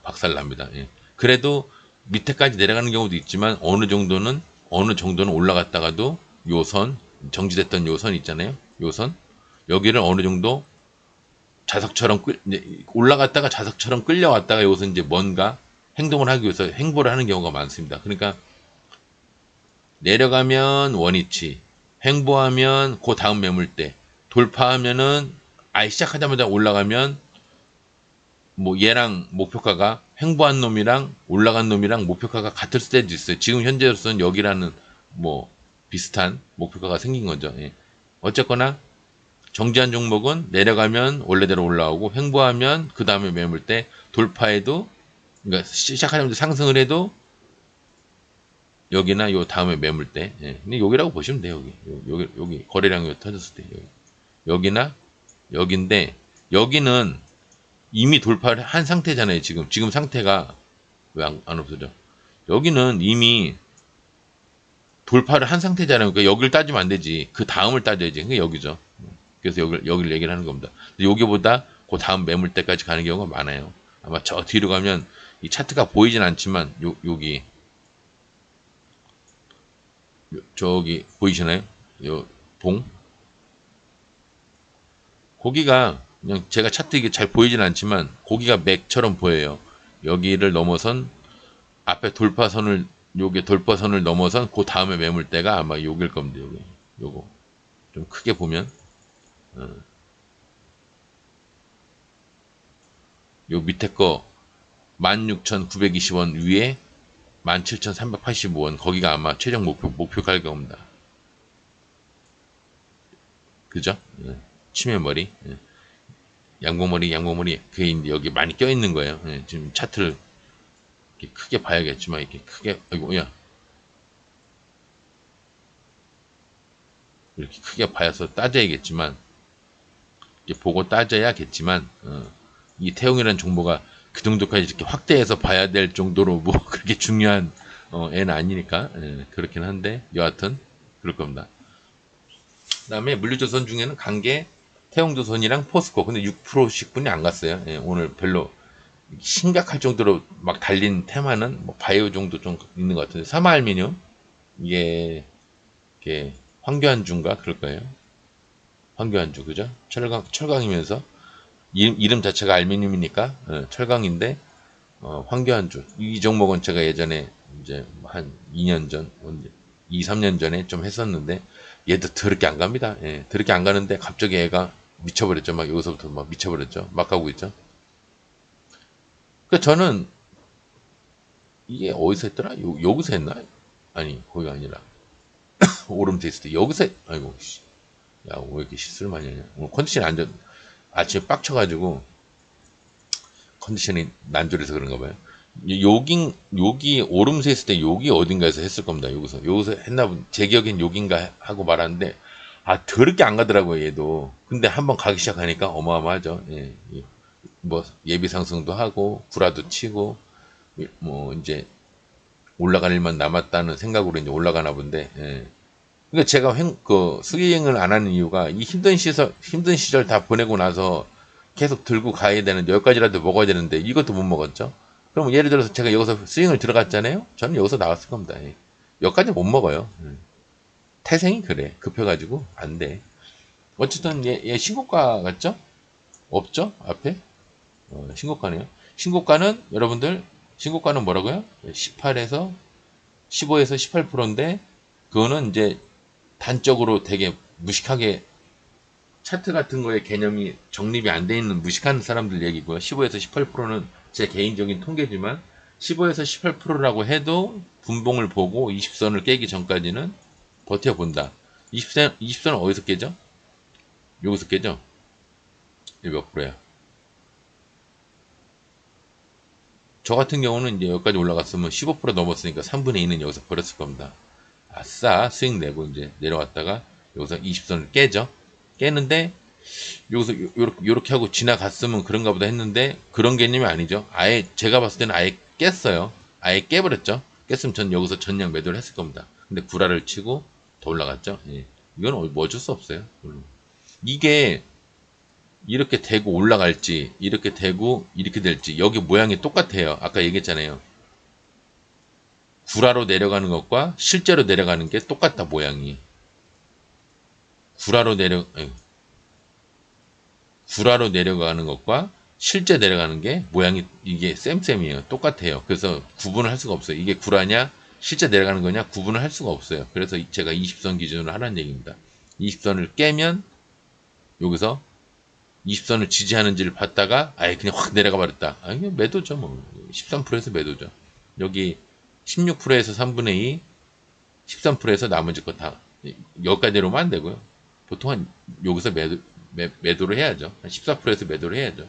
S1: 박살납니다. 예. 그래도 밑에까지 내려가는 경우도 있지만 어느 정도는 올라갔다가도 요선 정지됐던 요선 있잖아요. 요선 여기를 어느 정도 자석처럼 올라갔다가 자석처럼 끌려왔다가 여기서 이제 뭔가 행동을 하기 위해서 횡보를 하는 경우가 많습니다. 그러니까 내려가면 원위치, 횡보하면 그 다음 매물대, 돌파하면은 아예 시작하자마자 올라가면 뭐 얘랑 목표가가 횡보한 놈이랑 올라간 놈이랑 목표가가 같을 때도 있어요. 지금 현재로서는 여기라는 뭐 비슷한 목표가가 생긴 거죠. 예. 어쨌거나 정지한 종목은 내려가면 원래대로 올라오고 횡보하면 그 다음에 매물대 돌파해도 그러니까 시작하자마자 상승을 해도 여기나 요 다음에 매물대 예. 근데 여기라고 보시면 돼요. 여기 거래량이 터졌을 때 여기나 여기인데 여기는 이미 돌파를 한 상태잖아요. 지금 상태가 왜 안 없어져? 여기는 이미 돌파를 한 상태잖아요. 그러니까 여기를 따지면 안 되지. 그 다음을 따져야지. 그게 여기죠. 그래서 여기를 얘기를 하는 겁니다. 여기보다 그 다음 매물대까지 가는 경우가 많아요. 아마 저 뒤로 가면 이 차트가 보이진 않지만 여기 저기 보이시나요? 요 봉? 고기가 그냥 제가 차트 이게 잘 보이진 않지만 고기가 맥처럼 보여요. 여기를 넘어선 앞에 돌파선을 요게 돌파선을 넘어선 그 다음에 매물대가 아마 요길 겁니다. 요거 좀 크게 보면 요 밑에 거 16,920원 위에 17,385원 거기가 아마 최종 목표 가격입니다. 그죠? 예. 치매머리 예. 양봉머리 그게 이제 여기 많이 껴있는 거예요. 예. 지금 차트를 이렇게 크게 봐야겠지만 이렇게 크게 아이고 야 이렇게 크게 봐서 따져야겠지만 이렇게 보고 따져야겠지만 이 태용이라는 정보가 그 정도까지 이렇게 확대해서 봐야 될 정도로 뭐 그렇게 중요한 애는 아니니까 예, 그렇긴 한데 여하튼 그럴 겁니다. 그 다음에 물류조선 중에는 간게 태용조선이랑 포스코 근데 6%씩 뿐이 안 갔어요. 예, 오늘 별로 심각할 정도로 막 달린 테마는 뭐 바이오 정도 좀 있는 것 같은데 사마알미늄 이게 황교안주인가 그럴 거예요. 황교안주 그죠? 철강이면서 이름 자체가 알미늄이니까 철강인데 황교안주 이 종목은 제가 예전에 이제 한 2년 전 2, 3년 전에 좀 했었는데 얘도 더럽게 안 갑니다. 예, 더럽게 안 가는데 갑자기 애가 미쳐버렸죠. 막 여기서부터 막 미쳐버렸죠. 막 가고 있죠. 그 저는 이게 어디서 했더라? 여기서 했나? 아니 거기가 아니라 오름 테스트 여기서 아이고 야 왜 이렇게 실수를 많이 하냐. 오늘 컨디션이 안 좋. 아침에 빡쳐가지고 컨디션이 난조해서 그런가 봐요. 여기 오름세 했을 때 여기 어딘가에서 했을 겁니다. 여기서 했나 본. 제 기억엔 여긴가 하고 말하는데 더럽게 안 가더라고요 얘도. 근데 한번 가기 시작하니까 어마어마하죠. 예, 뭐 예비 상승도 하고 구라도 치고 뭐 이제 올라갈 일만 남았다는 생각으로 이제 올라가나 본데. 예. 그러니까 제가 스윙을 안 하는 이유가 이 힘든 시절 다 보내고 나서 계속 들고 가야 되는 여기까지라도 먹어야 되는데 이것도 못 먹었죠. 그럼 예를 들어서 제가 여기서 스윙을 들어갔잖아요. 저는 여기서 나왔을 겁니다. 예. 여기까지 못 먹어요. 태생이 그래. 급해가지고 안 돼. 어쨌든 얘 신고가 같죠? 없죠? 앞에 신고가네요. 신고가는 여러분들 신고가는 뭐라고요? 18에서 15에서 18%인데 그거는 이제 단적으로 되게 무식하게 차트 같은 거에 개념이 정립이 안 돼 있는 무식한 사람들 얘기고요. 15에서 18%는 제 개인적인 통계지만 15에서 18%라고 해도 분봉을 보고 20선을 깨기 전까지는 버텨본다. 20선은 어디서 깨죠? 여기서 깨죠? 이게 몇 프로야? 저 같은 경우는 이제 여기까지 올라갔으면 15% 넘었으니까 3분의 2는 여기서 버렸을 겁니다. 아싸 수익 내고 이제 내려왔다가 여기서 20선을 깨죠. 깨는데 여기서 요렇게 하고 지나갔으면 그런가 보다 했는데 그런 개념이 아니죠. 아예 제가 봤을 때는 아예 깼어요. 아예 깨버렸죠. 깼으면 전 여기서 전량 매도를 했을 겁니다. 근데 구라를 치고 더 올라갔죠. 예. 이건 뭐 어쩔 수 없어요. 이게 이렇게 되고 올라갈지 이렇게 되고 이렇게 될지 여기 모양이 똑같아요. 아까 얘기했잖아요. 구라로 내려가는 것과 실제로 내려가는 게 똑같다 모양이. 구라로 내려 구라로 내려가는 것과 실제 내려가는 게 모양이 이게 쌤쌤이에요. 똑같아요. 그래서 구분을 할 수가 없어요. 이게 구라냐 실제 내려가는 거냐 구분을 할 수가 없어요. 그래서 제가 20선 기준으로 하라는 얘기입니다. 20선을 깨면 여기서 20선을 지지하는지를 봤다가 아예 그냥 확 내려가 버렸다. 아, 이게 매도죠. 뭐 13%에서 매도죠. 여기 16%에서 3분의 2, 13%에서 나머지 거 다 여기까지 내려오면 안 되고요. 보통 한 여기서 매도를 해야죠. 한 14%에서 매도를 해야죠.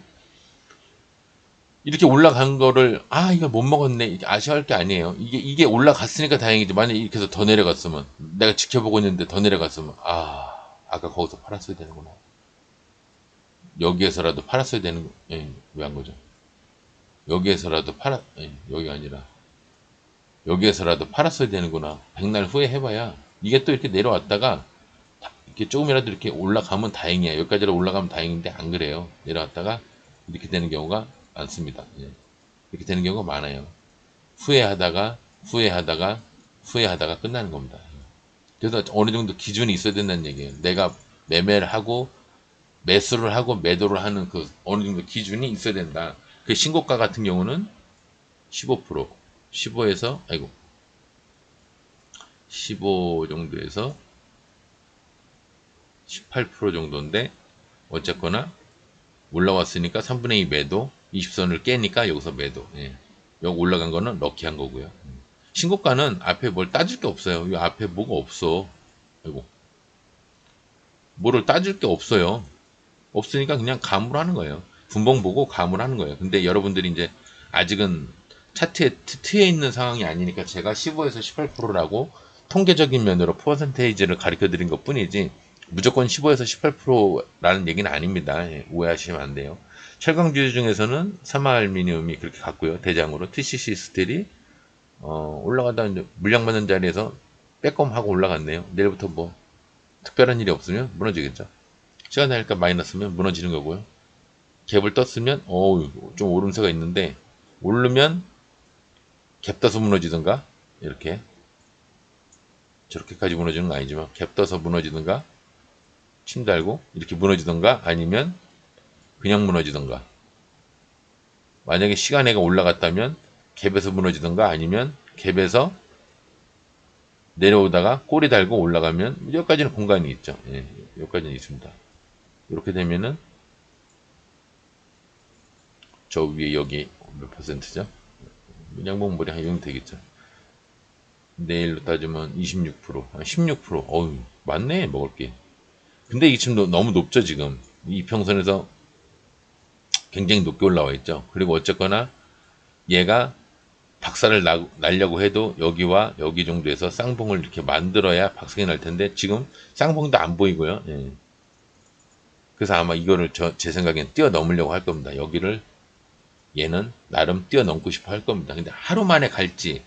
S1: 이렇게 올라간 거를 이거 못 먹었네 아쉬워할 게 아니에요. 이게 올라갔으니까 다행이지. 만약 이렇게 해서 더 내려갔으면 내가 지켜보고 있는데 더 내려갔으면 아까 거기서 팔았어야 되는구나. 여기에서라도 팔았어야 되는 왜 한 거죠? 여기에서라도 여기가 아니라 여기에서라도 팔았어야 되는구나. 백날 후에 해봐야 이게 또 이렇게 내려왔다가 이렇게 조금이라도 이렇게 올라가면 다행이야. 여기까지로 올라가면 다행인데 안 그래요. 내려왔다가 이렇게 되는 경우가 많습니다. 이렇게 되는 경우가 많아요. 후회하다가 끝나는 겁니다. 그래서 어느 정도 기준이 있어야 된다는 얘기예요. 내가 매매를 하고 매수를 하고 매도를 하는 그 어느 정도 기준이 있어야 된다. 그 신고가 같은 경우는 15%, 15에서 15 정도에서 18% 정도인데 어쨌거나 올라왔으니까 3분의 2 매도, 20선을 깨니까 여기서 매도. 여기 올라간 거는 럭키한 거고요. 신고가는 앞에 뭘 따질 게 없어요. 이 앞에 뭐가 없어. 뭐를 따질 게 없어요. 없으니까 그냥 감으로 하는 거예요. 분봉 보고 감으로 하는 거예요. 근데 여러분들이 이제 아직은 차트에 트에 있는 상황이 아니니까 제가 15에서 18%라고 통계적인 면으로 퍼센테이지를 가르쳐 드린 것 뿐이지 무조건 15에서 18%라는 얘기는 아닙니다. 오해하시면 안 돼요. 철강주주 중에서는 사마알미늄이 그렇게 갔고요. 대장으로 TCC 스틸이 올라가다 이제 물량 받는 자리에서 빼꼼하고 올라갔네요. 내일부터 뭐 특별한 일이 없으면 무너지겠죠. 시간 다니까 마이너스면 무너지는 거고요. 갭을 떴으면 좀 오름세가 있는데 오르면 갭 떠서 무너지든가 이렇게 저렇게까지 무너지는 건 아니지만 갭 떠서 무너지든가 침 달고 이렇게 무너지든가 아니면 그냥 무너지든가 만약에 시간애가 올라갔다면 갭에서 무너지든가 아니면 갭에서 내려오다가 꼬리 달고 올라가면 여기까지는 공간이 있죠. 여기까지는 있습니다. 이렇게 되면은 저 위에 여기 몇 퍼센트죠? 양봉물이 한 정도 되겠죠. 내일로 따지면 26%, 16%. 어우, 맞네, 먹을 게. 근데 이게 지금 너무 높죠, 지금. 이평선에서 굉장히 높게 올라와 있죠. 그리고 어쨌거나 얘가 박살을 날려고 해도 여기와 여기 정도에서 쌍봉을 이렇게 만들어야 박살이 날 텐데 지금 쌍봉도 안 보이고요. 그래서 아마 이거를 제 생각엔 뛰어넘으려고 할 겁니다. 여기를 얘는 나름 뛰어넘고 싶어 할 겁니다. 근데 하루 만에 갈지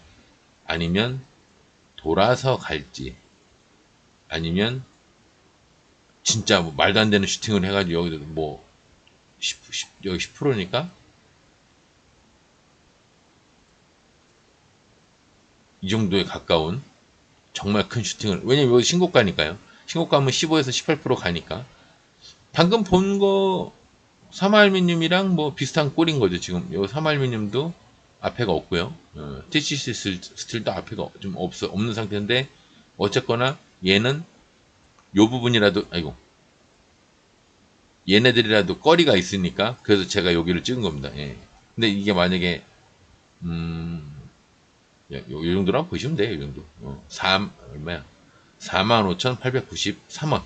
S1: 아니면 돌아서 갈지 아니면 진짜 뭐 말도 안 되는 슈팅을 해가지고 여기도 뭐 여기 10%니까 이 정도에 가까운 정말 큰 슈팅을 왜냐면 여기 신고가니까요. 신고가면 15에서 18% 가니까 방금 본 거 사마알미늄이랑 뭐 비슷한 꼴인 거죠. 지금 요 사마알미늄도 앞에가 없고요. TCC 스틸도 앞에가 좀 없는 상태인데 어쨌거나 얘는 요 부분이라도 얘네들이라도 거리가 있으니까 그래서 제가 여기를 찍은 겁니다. 근데 이게 만약에 요 정도라고 보시면 돼요. 이 정도. 얼마야? 45,893원.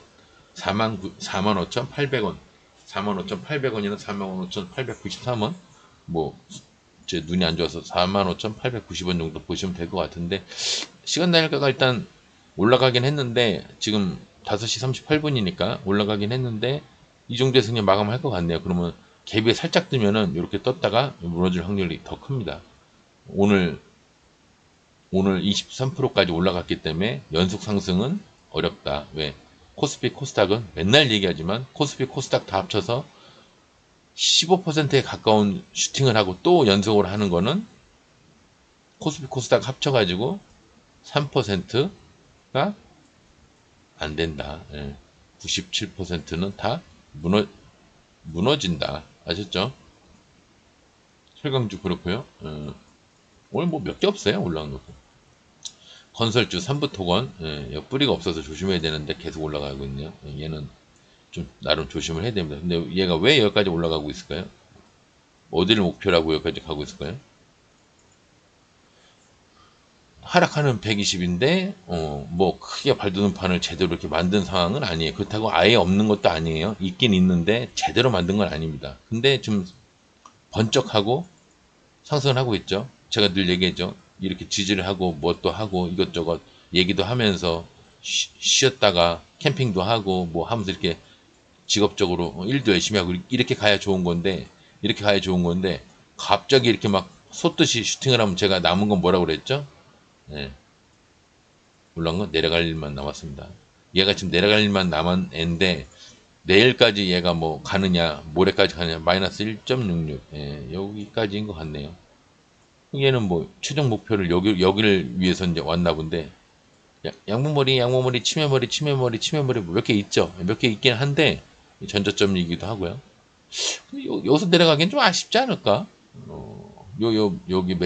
S1: 45,800원. 45,800원이나 45,893원. 뭐, 제 눈이 안 좋아서 45,890원 정도 보시면 될 것 같은데, 시간 단일가가 일단 올라가긴 했는데, 지금 5시 38분이니까 올라가긴 했는데, 이 정도에서 그냥 마감할 것 같네요. 그러면 갭이 살짝 뜨면은 이렇게 떴다가 무너질 확률이 더 큽니다. 오늘 23%까지 올라갔기 때문에 연속 상승은 어렵다. 왜? 코스피 코스닥은 맨날 얘기하지만 코스피 코스닥 다 합쳐서 15%에 가까운 슈팅을 하고 또 연속으로 하는 거는 코스피 코스닥 합쳐가지고 3%가 안 된다. 예. 97%는 다 무너진다. 아셨죠? 철강주 그렇고요. 오늘 뭐 몇 개 없어요. 올라간 거. 건설주 삼부토건 예, 뿌리가 없어서 조심해야 되는데 계속 올라가고 있네요. 얘는 좀 나름 조심을 해야 됩니다. 근데 얘가 왜 여기까지 올라가고 있을까요? 어디를 목표라고 여기까지 가고 있을까요? 하락하는 120인데 뭐 크게 발돋움 판을 제대로 이렇게 만든 상황은 아니에요. 그렇다고 아예 없는 것도 아니에요. 있긴 있는데 제대로 만든 건 아닙니다. 근데 좀 번쩍하고 상승을 하고 있죠. 제가 늘 얘기했죠. 이렇게 지지를 하고 뭣도 하고 이것저것 얘기도 하면서 쉬었다가 캠핑도 하고 뭐 하면서 이렇게 직업적으로 일도 열심히 하고 이렇게 가야 좋은 건데 갑자기 이렇게 막 솟듯이 슈팅을 하면 제가 남은 건 뭐라고 그랬죠? 네, 물론 건 내려갈 일만 남았습니다. 얘가 지금 내려갈 일만 남은 앤데 내일까지 얘가 뭐 가느냐 모레까지 가느냐 마이너스 1.66 예, 여기까지인 것 같네요. 얘는 뭐 최종 목표를 여기를 위해서 이제 왔나 본데 양모머리 치매머리 몇 개 있죠. 몇 개 있긴 한데 전저점이기도 하고요. 여기서 내려가기엔 좀 아쉽지 않을까? 여기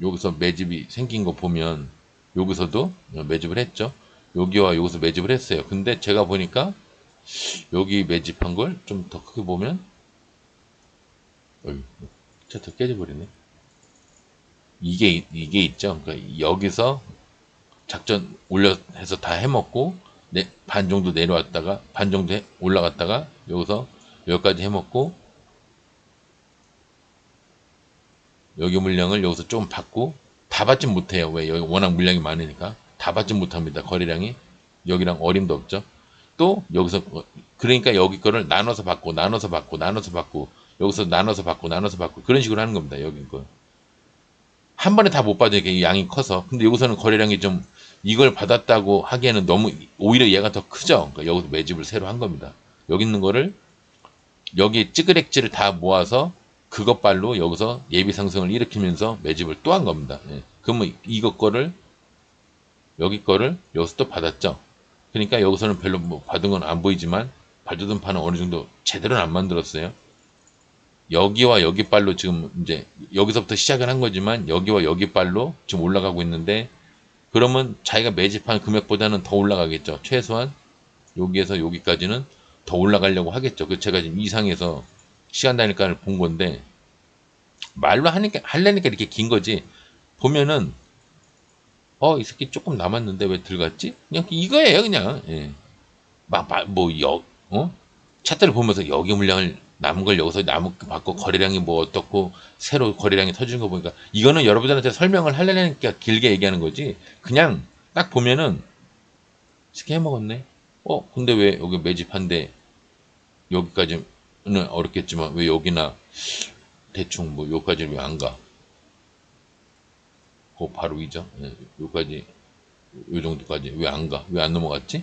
S1: 여기서 매집이 생긴 거 보면 여기서도 매집을 했죠. 여기와 여기서 매집을 했어요. 근데 제가 보니까 여기 매집한 걸 좀 더 크게 보면 차트 깨져버리네. 이게 있죠. 그러니까 여기서 작전 올려 해서 다 해먹고 반 정도 내려왔다가 반 정도 올라갔다가 여기서 여기까지 해먹고 여기 물량을 여기서 좀 받고 다 받진 못해요. 왜? 여기 워낙 물량이 많으니까 다 받진 못합니다. 거래량이 여기랑 어림도 없죠. 또 여기서 그러니까 여기 거를 나눠서 받고 여기서 나눠서 받고 그런 식으로 하는 겁니다. 여기 거 한 번에 다 못 받아요. 이게 양이 커서. 근데 여기서는 거래량이 좀 이걸 받았다고 하기에는 너무 오히려 얘가 더 크죠. 그러니까 여기서 매집을 새로 한 겁니다. 여기 있는 거를 여기 찌그렉지를 다 모아서 그것 발로 여기서 예비 상승을 일으키면서 매집을 또 한 겁니다. 예. 그러면 이것 거를 여기 거를 여기서 또 받았죠. 그러니까 여기서는 별로 뭐 받은 건 안 보이지만 발돋움 판은 어느 정도 제대로는 안 만들었어요. 여기와 여기 발로 지금 이제 여기서부터 시작을 한 거지만 여기와 여기 발로 지금 올라가고 있는데 그러면 자기가 매집한 금액보다는 더 올라가겠죠. 최소한 여기에서 여기까지는 더 올라가려고 하겠죠. 그 제가 지금 이상해서 시간 단위가를 본 건데 말로 하려니까 이렇게 긴 거지. 보면은 이 새끼 조금 남았는데 왜 들어갔지? 그냥 이거예요, 그냥. 예. 차트를 보면서 여기 물량을 남은 걸 여기서 남은 거 받고 거래량이 뭐 어떻고 새로 거래량이 터지는 거 보니까 이거는 여러분들한테 설명을 하려니까 길게 얘기하는 거지. 그냥 딱 보면은 쉽게 해먹었네. 근데 왜 여기 매집한데 여기까지는 어렵겠지만 왜 여기나 대충 뭐 여기까지는 왜 안 가? 바로 위죠. 예, 여기까지 요 정도까지 왜 안 가? 왜 안 넘어갔지?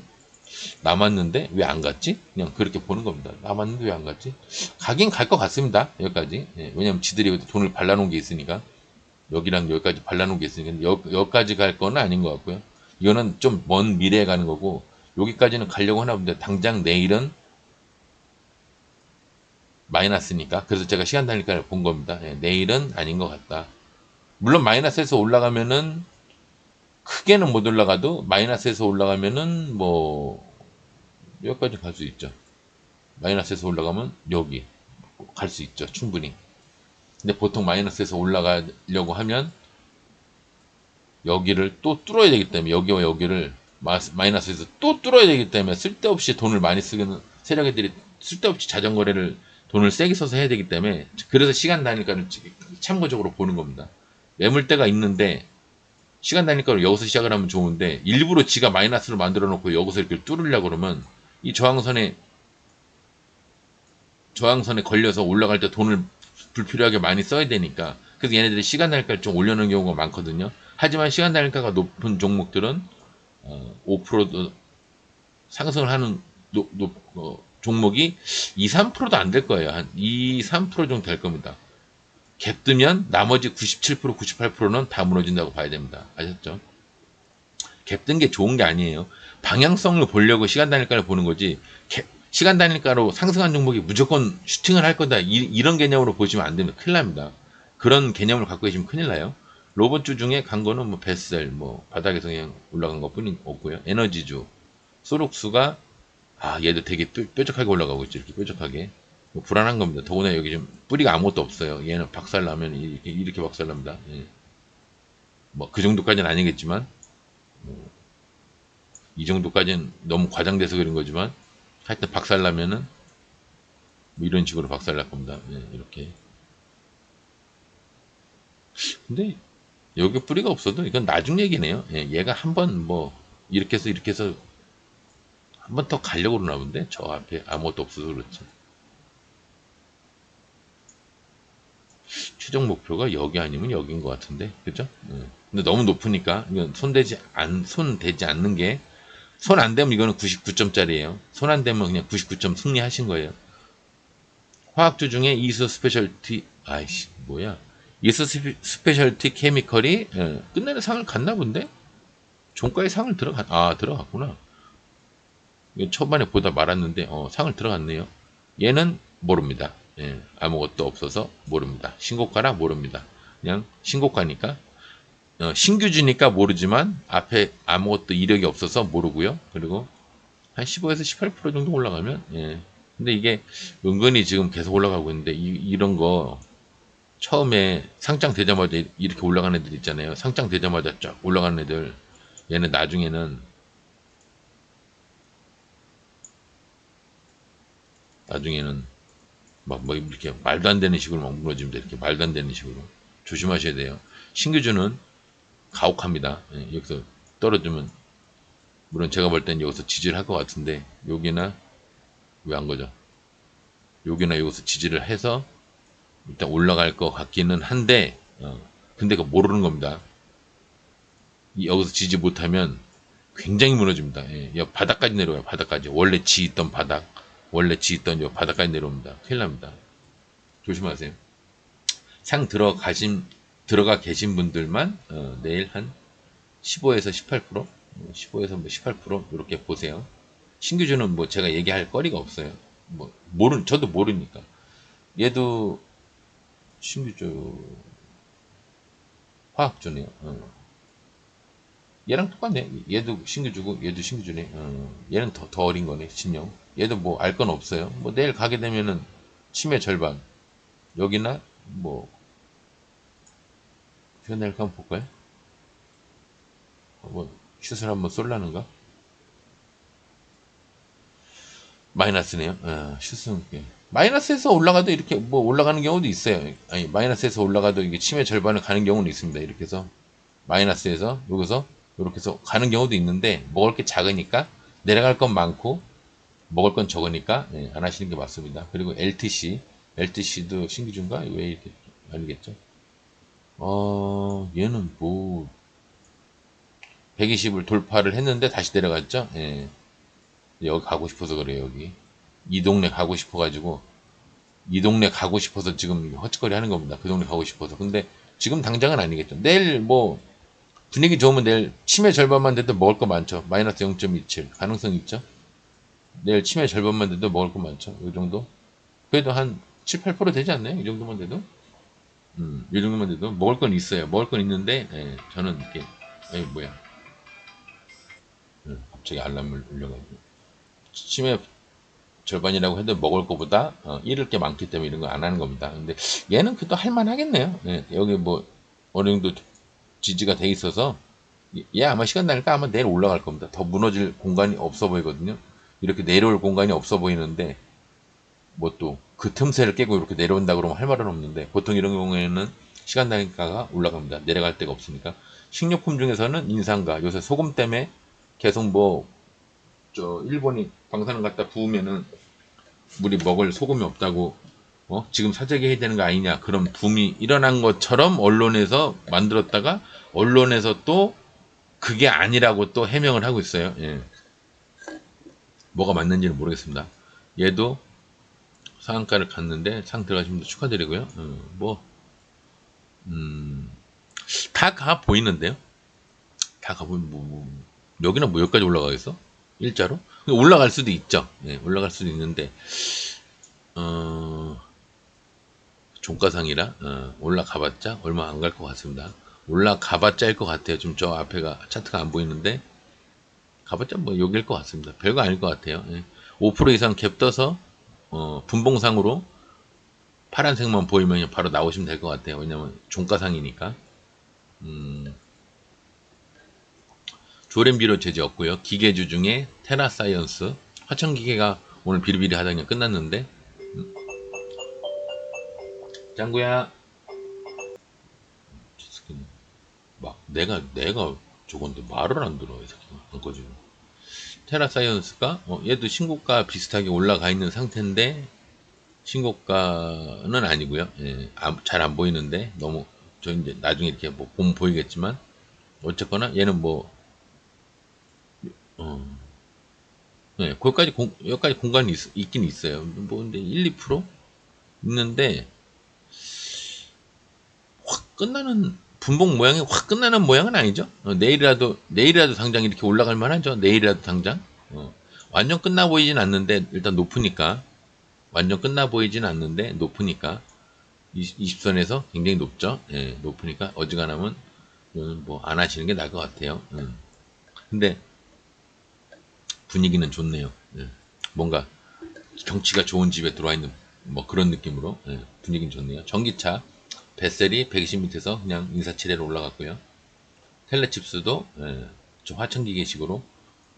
S1: 남았는데 왜 안 갔지? 그냥 그렇게 보는 겁니다. 남았는데 왜 안 갔지? 가긴 갈 것 같습니다. 여기까지. 예, 왜냐면 지들이 돈을 발라놓은 게 있으니까. 여기랑 여기까지 발라놓은 게 있으니까. 여기까지 갈 거는 아닌 것 같고요. 이거는 좀 먼 미래에 가는 거고, 여기까지는 가려고 하나 본데, 당장 내일은 마이너스니까. 그래서 제가 시간 단위가를 본 겁니다. 예, 내일은 아닌 것 같다. 물론 마이너스에서 올라가면은 크게는 못 올라가도 마이너스에서 올라가면은 뭐 여기까지 갈 수 있죠. 마이너스에서 올라가면 여기 갈 수 있죠. 충분히. 근데 보통 마이너스에서 올라가려고 하면 여기를 또 뚫어야 되기 때문에 여기와 여기를 마이너스에서 또 뚫어야 되기 때문에 쓸데없이 돈을 많이 쓰는 세력애들이 쓸데없이 자전거래를 돈을 세게 써서 해야 되기 때문에 그래서 시간 단위가를 참고적으로 보는 겁니다. 매물대가 있는데 시간 단위가로 여기서 시작을 하면 좋은데 일부러 지가 마이너스를 만들어 놓고 여기서 이렇게 뚫으려고 그러면 이 저항선에 저항선에 걸려서 올라갈 때 돈을 불필요하게 많이 써야 되니까. 그래서 얘네들이 시간 단일가를 좀 올려놓은 경우가 많거든요. 하지만 시간 단일가가 높은 종목들은 5%도 상승을 하는 종목이 2, 3%도 안 될 거예요. 한 2, 3% 정도 될 겁니다. 갭 뜨면 나머지 97%, 98%는 다 무너진다고 봐야 됩니다. 아셨죠? 갭 뜬 게 좋은 게 아니에요. 방향성을 보려고 시간 단일가를 보는 거지, 시간 단일가로 상승한 종목이 무조건 슈팅을 할 거다, 이런 개념으로 보시면 안 됩니다. 큰일 납니다. 그런 개념을 갖고 계시면 큰일 나요. 로봇주 중에 간 거는 뭐 베셀, 뭐 바닥에서 그냥 올라간 것 뿐이 없고요. 에너지주, 소록수가 얘도 되게 뾰족하게 올라가고 있죠. 이렇게 뾰족하게. 뭐 불안한 겁니다. 더구나 여기 좀 뿌리가 아무것도 없어요. 얘는 박살나면 이렇게 박살납니다. 예. 뭐 그 정도까지는 아니겠지만, 이 정도까지는 너무 과장돼서 그런 거지만, 하여튼 박살나면은 뭐 이런 식으로 박살날 겁니다. 예, 이렇게. 근데 여기 뿌리가 없어도 이건 나중 얘기네요. 예, 얘가 한번 뭐 이렇게 해서 한 번 더 가려고 그러나 본데, 저 앞에 아무것도 없어서 그렇지. 최종 목표가 여기 아니면 여기인 것 같은데, 그죠? 근데 너무 높으니까 이건 손대지 않는 게, 손 안 대면 이거는 99점짜리예요. 손 안 대면 그냥 99점 승리하신 거예요. 화학주 중에 이수 스페셜티, 아이씨 뭐야, 이수 스페셜티 케미컬이 끝내는 상을 갔나 본데, 종가에 상을 들어갔구나. 초반에 보다 말았는데 상을 들어갔네요. 얘는 모릅니다. 예, 아무것도 없어서 모릅니다. 신고가라 모릅니다. 그냥 신고가니까, 신규주니까 모르지만 앞에 아무것도 이력이 없어서 모르고요. 그리고 한 15에서 18% 정도 올라가면, 예. 근데 이게 은근히 지금 계속 올라가고 있는데, 이런 거 처음에 상장 되자마자 이렇게 올라가는 애들 있잖아요. 상장 되자마자 쫙 올라가는 애들, 얘는 나중에는 막 뭐 이렇게 말도 안 되는 식으로 막 무너집니다. 이렇게 말도 안 되는 식으로. 조심하셔야 돼요. 신규주는 가혹합니다. 예, 여기서 떨어지면, 물론 제가 볼 땐 여기서 지지를 할 것 같은데, 여기나, 왜 안 거죠? 여기나 여기서 지지를 해서 일단 올라갈 것 같기는 한데, 근데 그거 모르는 겁니다. 여기서 지지 못하면 굉장히 무너집니다. 예, 바닥까지 내려와요. 바닥까지. 원래 지 있던 요 바닥까지 내려옵니다. 큰일 납니다. 조심하세요. 상 들어가 계신 분들만 내일 한 15에서 18%, 15에서 뭐 18% 이렇게 보세요. 신규주는 뭐 제가 얘기할 거리가 없어요. 뭐 저도 모르니까. 얘도 신규주 화학주네요. 얘랑 똑같네. 얘도 신규주고 얘도 신규주네. 얘는 더 어린 거네. 신형. 얘도 뭐 알 건 없어요. 뭐 내일 가게 되면은 치매 절반. 여기나 뭐 내일 한번 볼까요? 뭐 슛을 한번 쏠라는가? 마이너스네요. 슛은 마이너스에서 올라가도 이렇게 뭐 올라가는 경우도 있어요. 아니, 마이너스에서 올라가도 이게 치매 절반을 가는 경우는 있습니다. 이렇게 해서 마이너스에서 여기서 이렇게 해서 가는 경우도 있는데, 먹을 게 작으니까, 내려갈 건 많고 먹을 건 적으니까 안 하시는 게 맞습니다. 그리고 LTC도 신기준가? 왜 이렇게 알겠죠? 얘는 뭐 120을 돌파를 했는데 다시 내려갔죠? 예. 여기 가고 싶어서 그래요. 여기 이 동네 가고 싶어가지고, 이 동네 가고 싶어서 지금 헛짓거리 하는 겁니다. 그 동네 가고 싶어서. 근데 지금 당장은 아니겠죠. 내일 뭐 분위기 좋으면 내일 치매 절반만 돼도 먹을 거 많죠. 마이너스 0.27 가능성 있죠. 내일 치매 절반만 돼도 먹을 거 많죠. 이 정도. 그래도 한 7, 8% 되지 않나요? 이 정도만 돼도. 이 정도만 돼도 먹을 건 있어요. 먹을 건 있는데, 저는 이렇게, 뭐야. 갑자기 알람을 울려가지고. 치매 절반이라고 해도 먹을 거보다 잃을 게 많기 때문에 이런 거 안 하는 겁니다. 근데 얘는 그래도 할만 하겠네요. 여기 뭐 어느 정도 지지가 돼 있어서, 얘 아마 시간 나니까 아마 내일 올라갈 겁니다. 더 무너질 공간이 없어 보이거든요. 이렇게 내려올 공간이 없어 보이는데, 뭐 또 그 틈새를 깨고 이렇게 내려온다 그러면 할 말은 없는데, 보통 이런 경우에는 시간 단가가 올라갑니다. 내려갈 데가 없으니까. 식료품 중에서는 인상가, 요새 소금 때문에 계속 뭐 저 일본이 방사능 갖다 부으면은 우리 먹을 소금이 없다고 지금 사재기 해야 되는 거 아니냐 그런 붐이 일어난 것처럼 언론에서 만들었다가 언론에서 또 그게 아니라고 또 해명을 하고 있어요. 예. 뭐가 맞는지는 모르겠습니다. 얘도 상한가를 갔는데 상 들어가신 분들 축하드리고요. 다 가 보이는데요. 다 가보면 여기는 뭐 여기까지 올라가겠어? 일자로? 올라갈 수도 있죠. 예, 올라갈 수도 있는데 종가상이라 올라가봤자 얼마 안 갈 것 같습니다. 올라가봤자일 것 같아요. 좀 저 앞에가 차트가 안 보이는데 가봤자 뭐 여기일 것 같습니다. 별거 아닐 것 같아요. 예. 5% 이상 갭 떠서 분봉상으로 파란색만 보이면 바로 나오시면 될 것 같아요. 왜냐면 종가상이니까. 조렌비로 제재 없고요. 기계주 중에 테라사이언스 화천기계가 오늘 비리비리하다 그냥 끝났는데 짱구야 막 내가 저건데 말을 안 들어 이 새끼가 안 꺼지고 테라사이언스가 얘도 신고가 비슷하게 올라가 있는 상태인데 신고가는 아니고요. 예, 잘 안 보이는데 너무 저 이제 나중에 이렇게 뭐 보면 보이겠지만 어쨌거나 얘는 뭐 네, 여기까지 공간이 있긴 있어요. 뭐, 근데 1, 2% 있는데, 확 끝나는, 분봉 모양이 확 끝나는 모양은 아니죠? 내일이라도 당장 이렇게 올라갈 만하죠? 내일이라도 당장? 완전 끝나 보이진 않는데, 일단 높으니까. 완전 끝나 보이진 않는데, 높으니까. 20선에서 굉장히 높죠? 예, 높으니까 어지간하면, 뭐, 안 하시는 게 나을 것 같아요. 근데, 분위기는 좋네요. 예. 뭔가 경치가 좋은 집에 들어와 있는 뭐 그런 느낌으로 예. 분위기는 좋네요. 전기차 뱃셀이 120m에서 그냥 인사치레로 올라갔고요. 텔레칩스도 예. 좀 화천기계식으로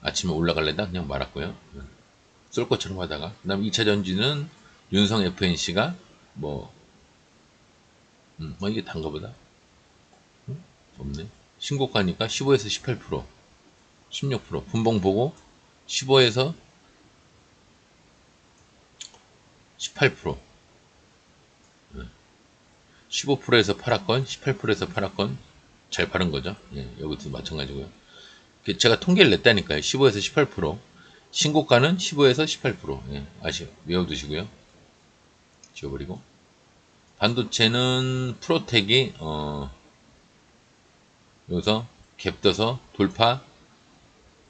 S1: 아침에 올라갈래다 그냥 말았고요. 예. 쏠 것처럼 하다가 그다음 2차 전지는 윤성 FNC가 뭐 이게 단가 보다 없네. 신고가니까 15에서 18% 16% 분봉 보고 15에서 18% 15%에서 팔았건 18%에서 팔았건 잘 팔은 거죠. 예, 여기도 마찬가지고요. 제가 통계를 냈다니까요. 15에서 18% 신고가는 15에서 18% 예, 외워두시고요. 지워버리고 반도체는 프로텍이 여기서 갭 떠서 돌파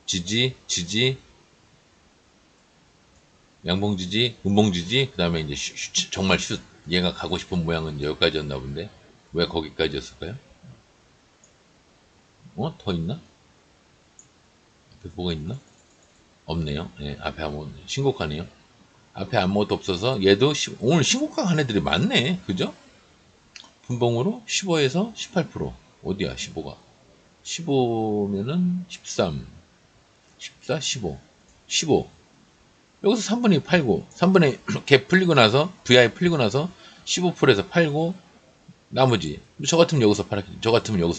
S1: 지지 양봉 지지 음봉 지지 그 다음에 이제 정말 얘가 가고 싶은 모양은 여기까지였나 본데 왜 거기까지였을까요? 더 있나? 앞에 뭐가 있나? 없네요. 예, 앞에 아무 신고가네요. 앞에 아무것도 없어서 얘도 오늘 신고가 간 애들이 많네. 그죠? 분봉으로 15에서 18% 어디야 15가 15면은 13 14 15 여기서 3분의 2 팔고 3분의 갭 풀리고 나서 VI 풀리고 나서 15%에서 팔고 나머지 저 같으면 여기서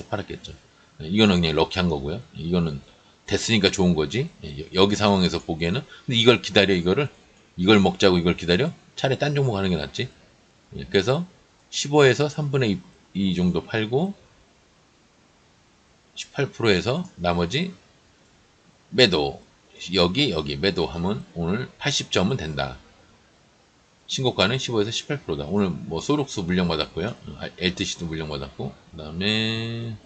S1: 팔았겠죠. 이거는 그냥 럭키한 거고요. 이거는 됐으니까 좋은 거지. 여기 상황에서 보기에는 근데 이걸 기다려 이걸 먹자고 이걸 기다려 차라리 딴 종목 하는 게 낫지. 그래서 15에서 3분의 2 정도 팔고 18%에서 나머지 매도 여기 매도하면 오늘 80점은 된다. 신고가는 15에서 18%다. 오늘 뭐 소록스 물량받았고요. LTC도 물량받았고 그 다음에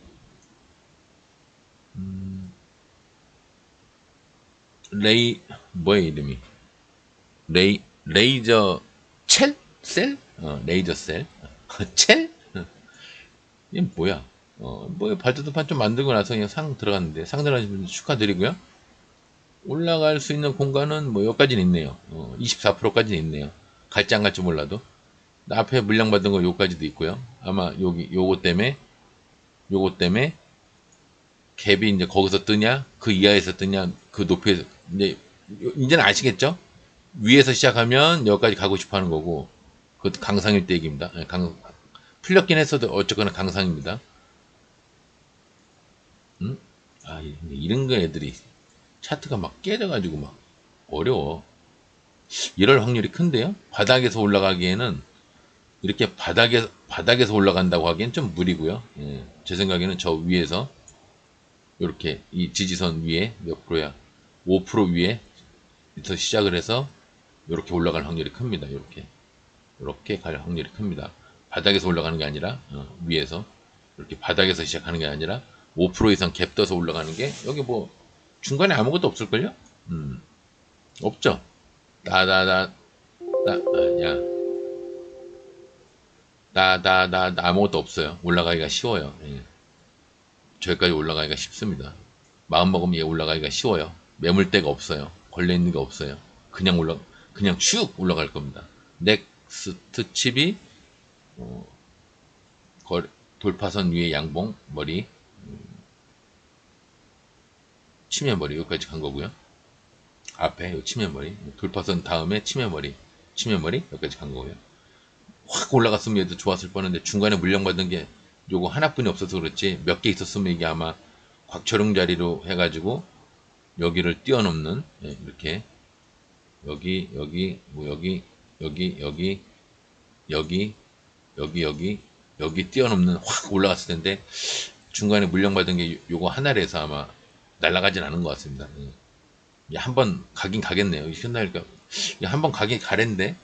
S1: 뭐야 이름이 레이저 첼? 셀? 레이저 셀? 첼? 이게 뭐야? 뭐 발전판 좀 만들고 나서 그냥 상 들어갔는데 상 들어가신 분들 축하드리고요. 올라갈 수 있는 공간은 뭐 여기까지는 있네요. 24%까지는 있네요. 갈지 안 갈지 몰라도 앞에 물량 받은 거 요까지도 있고요. 아마 요거 때문에 갭이 이제 거기서 뜨냐 그 이하에서 뜨냐 그 높이에서 이제는 아시겠죠? 위에서 시작하면 여기까지 가고 싶어 하는 거고 그것도 강상일 때 얘기입니다. 풀렸긴 했어도 어쨌거나 강상입니다. 이런 거 애들이 차트가 막 깨져가지고 막 어려워. 이럴 확률이 큰데요. 바닥에서 올라가기에는 이렇게 바닥에서 올라간다고 하기엔 좀 무리고요. 예, 제 생각에는 저 위에서 이렇게 이 지지선 위에 몇 프로야? 5% 위에서 시작을 해서 이렇게 올라갈 확률이 큽니다. 이렇게 갈 확률이 큽니다. 바닥에서 올라가는 게 아니라 위에서 이렇게 바닥에서 시작하는 게 아니라 5% 이상 갭 떠서 올라가는 게 여기 뭐 중간에 아무것도 없을걸요? 없죠. 따다다 야 따다다 아무것도 없어요. 올라가기가 쉬워요. 예. 저기까지 올라가기가 쉽습니다. 마음먹으면 얘 올라가기가 쉬워요. 매물대가 없어요. 걸려있는 게 없어요. 그냥 쭉 올라갈 겁니다. 넥스트 칩이 돌파선 위에 양봉 머리 치매머리 여기까지 간 거고요. 앞에 요 치매머리 돌파선 다음에 치매머리 여기까지 간 거고요. 확 올라갔으면 얘도 좋았을 뻔한데 중간에 물량받은 게 요거 하나뿐이 없어서 그렇지 몇 개 있었으면 이게 아마 곽초령 자리로 해가지고 여기를 뛰어넘는 이렇게 여기 뛰어넘는 확 올라갔을 텐데 중간에 물량받은 게 요거 하나에서 아마 날아가진 않은 것 같습니다. 한번 가긴 가겠네요. 현날니까 한번 가긴 가랜데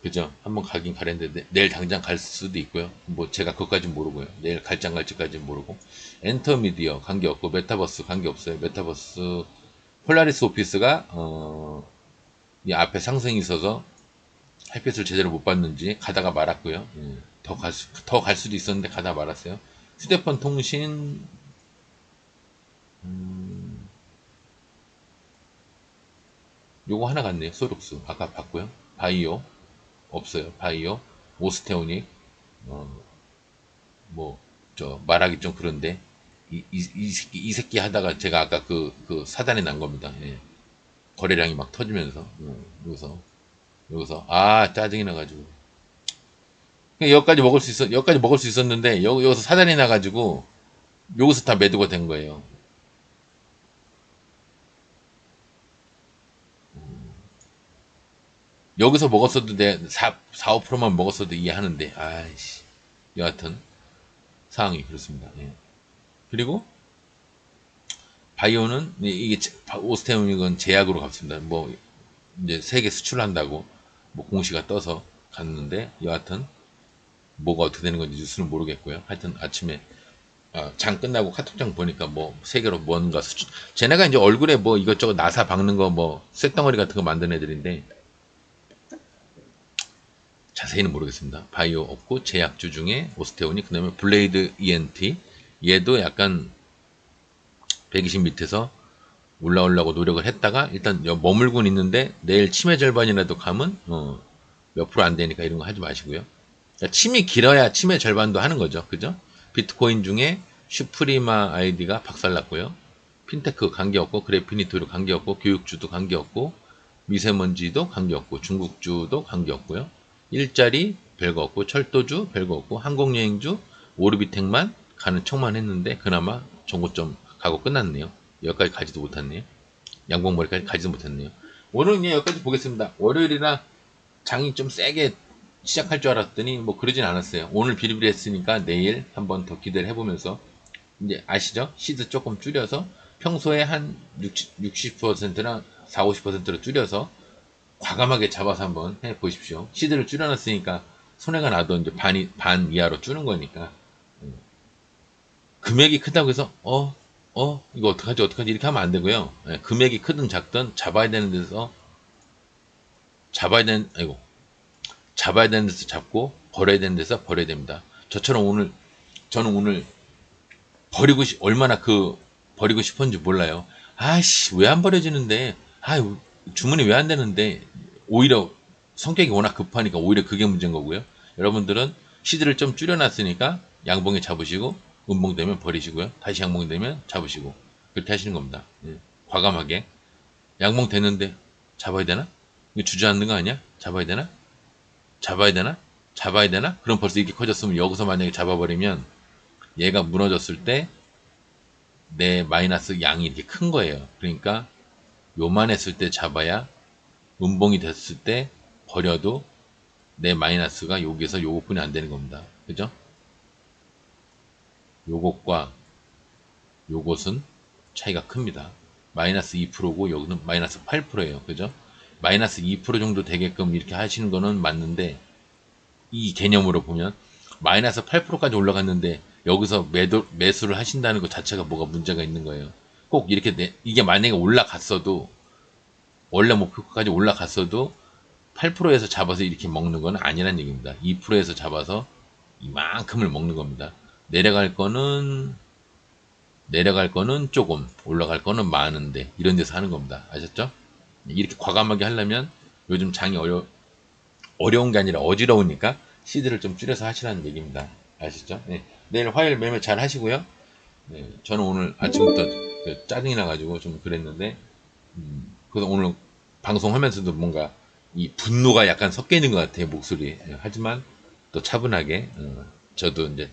S1: 그죠? 한번 가긴 가랜데 내일 당장 갈 수도 있고요. 뭐 제가 그것까진 모르고요. 내일 갈지 안 갈지까지는 모르고 엔터미디어 관계없고 메타버스 관계없어요. 메타버스 폴라리스 오피스가 이 앞에 상승이 있어서 햇빛을 제대로 못 받는지 가다가 말았고요. 더 갈 수도 있었는데 가다 말았어요. 휴대폰 통신 요거 하나 같네요. 소룩스 아까 봤고요. 바이오 없어요. 바이오 오스테오닉 뭐 저 말하기 좀 그런데 이 새끼 하다가 제가 아까 그 사단이 난 겁니다. 예. 거래량이 막 터지면서 여기서 짜증이 나가지고 여기까지 먹을 수 있었는데 여기서 사단이 나가지고 여기서 다 매도가 된 거예요. 여기서 먹었어도 5%만 먹었어도 이해하는데 아이씨 여하튼 상황이 그렇습니다. 예. 그리고 바이오는 이게 오스테오닉은 제약으로 갔습니다. 뭐 이제 세계 수출한다고 뭐 공시가 떠서 갔는데 여하튼 뭐가 어떻게 되는 건지 뉴스는 모르겠고요. 하여튼 아침에 장 끝나고 카톡장 보니까 뭐 세계로 뭔가 수출 쟤네가 이제 얼굴에 뭐 이것저것 나사 박는 거 뭐 쇳덩어리 같은 거 만든 애들인데 자세히는 모르겠습니다. 바이오 없고 제약주 중에 오스테오닉 그다음에 블레이드 ENT 얘도 약간 120 밑에서 올라오려고 노력을 했다가 일단 머물고 있는데 내일 치매 절반이라도 가면 몇 프로 안 되니까 이런 거 하지 마시고요. 그러니까 침이 길어야 치매 절반도 하는 거죠. 그죠? 비트코인 중에 슈프리마 아이디가 박살났고요. 핀테크 관계없고 그래피니토로 관계없고 교육주도 관계없고 미세먼지도 관계없고 중국주도 관계없고요. 일자리 별거 없고 철도주 별거 없고 항공여행주 오르비텍만 가는 척만 했는데 그나마 정고점 가고 끝났네요. 여기까지 가지도 못했네요. 양봉머리까지 가지도 못했네요. 오늘은 여기까지 보겠습니다. 월요일이라 장이 좀 세게 시작할 줄 알았더니 뭐 그러진 않았어요. 오늘 비리비리 했으니까 내일 한번 더 기대를 해보면서 이제 아시죠? 시드 조금 줄여서 평소에 한 60%나 40, 50%로 줄여서 과감하게 잡아서 한번 해보십시오. 시드를 줄여놨으니까 손해가 나도 이제 반 이하로 줄는 거니까. 금액이 크다고 해서, 이거 어떡하지, 이렇게 하면 안 되고요. 금액이 크든 작든 잡아야 되는 데서 잡아야 되는 데서 잡고, 버려야 되는 데서 버려야 됩니다. 저는 오늘 얼마나 버리고 싶었는지 몰라요. 아이씨, 왜 안 버려지는데, 주문이 왜 안 되는데, 오히려 성격이 워낙 급하니까 오히려 그게 문제인 거고요. 여러분들은 시드를 좀 줄여놨으니까 양봉에 잡으시고 음봉 되면 버리시고요. 다시 양봉이 되면 잡으시고 그렇게 하시는 겁니다. 과감하게 양봉 되는데 잡아야 되나? 이거 주저앉는 거 아니야? 잡아야 되나? 그럼 벌써 이렇게 커졌으면 여기서 만약에 잡아버리면 얘가 무너졌을 때 내 마이너스 양이 이렇게 큰 거예요. 그러니까 요만했을 때 잡아야 음봉이 됐을 때 버려도 내 마이너스가 여기서 요것뿐이 안 되는 겁니다. 그죠? 요것과 요것은 차이가 큽니다. 마이너스 2%고 여기는 마이너스 8%예요. 그죠? 마이너스 2% 정도 되게끔 이렇게 하시는 거는 맞는데 이 개념으로 보면 마이너스 8%까지 올라갔는데 여기서 매수를 하신다는 것 자체가 뭐가 문제가 있는 거예요. 꼭 이렇게 이게 만약에 올라갔어도 원래 목표가까지 올라갔어도 8%에서 잡아서 이렇게 먹는 건 아니란 얘기입니다. 2%에서 잡아서 이만큼을 먹는 겁니다. 내려갈 거는 조금, 올라갈 거는 많은데 이런 데서 하는 겁니다. 아셨죠? 이렇게 과감하게 하려면 요즘 장이 어려운 게 아니라 어지러우니까 시드를 좀 줄여서 하시라는 얘기입니다. 아시죠? 네. 내일 화요일 매매 잘 하시고요. 네. 저는 오늘 아침부터 짜증이 나가지고 좀 그랬는데, 그래서 오늘 방송하면서도 뭔가 이 분노가 약간 섞여 있는 것 같아요, 목소리에. 네. 하지만 또 차분하게, 저도 이제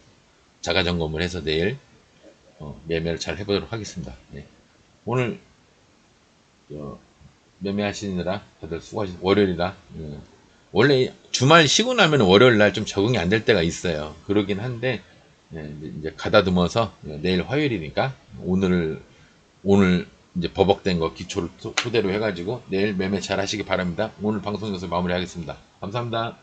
S1: 자가 점검을 해서 내일 매매를 잘 해보도록 하겠습니다. 네. 오늘 매매하시느라 다들 수고하셨, 월요일이라. 원래 주말 쉬고 나면 월요일 날 좀 적응이 안 될 때가 있어요. 그러긴 한데, 이제 가다듬어서 내일 화요일이니까 오늘 이제 버벅된 거 기초를 토대로 해가지고 내일 매매 잘 하시기 바랍니다. 오늘 방송 여기서 마무리하겠습니다. 감사합니다.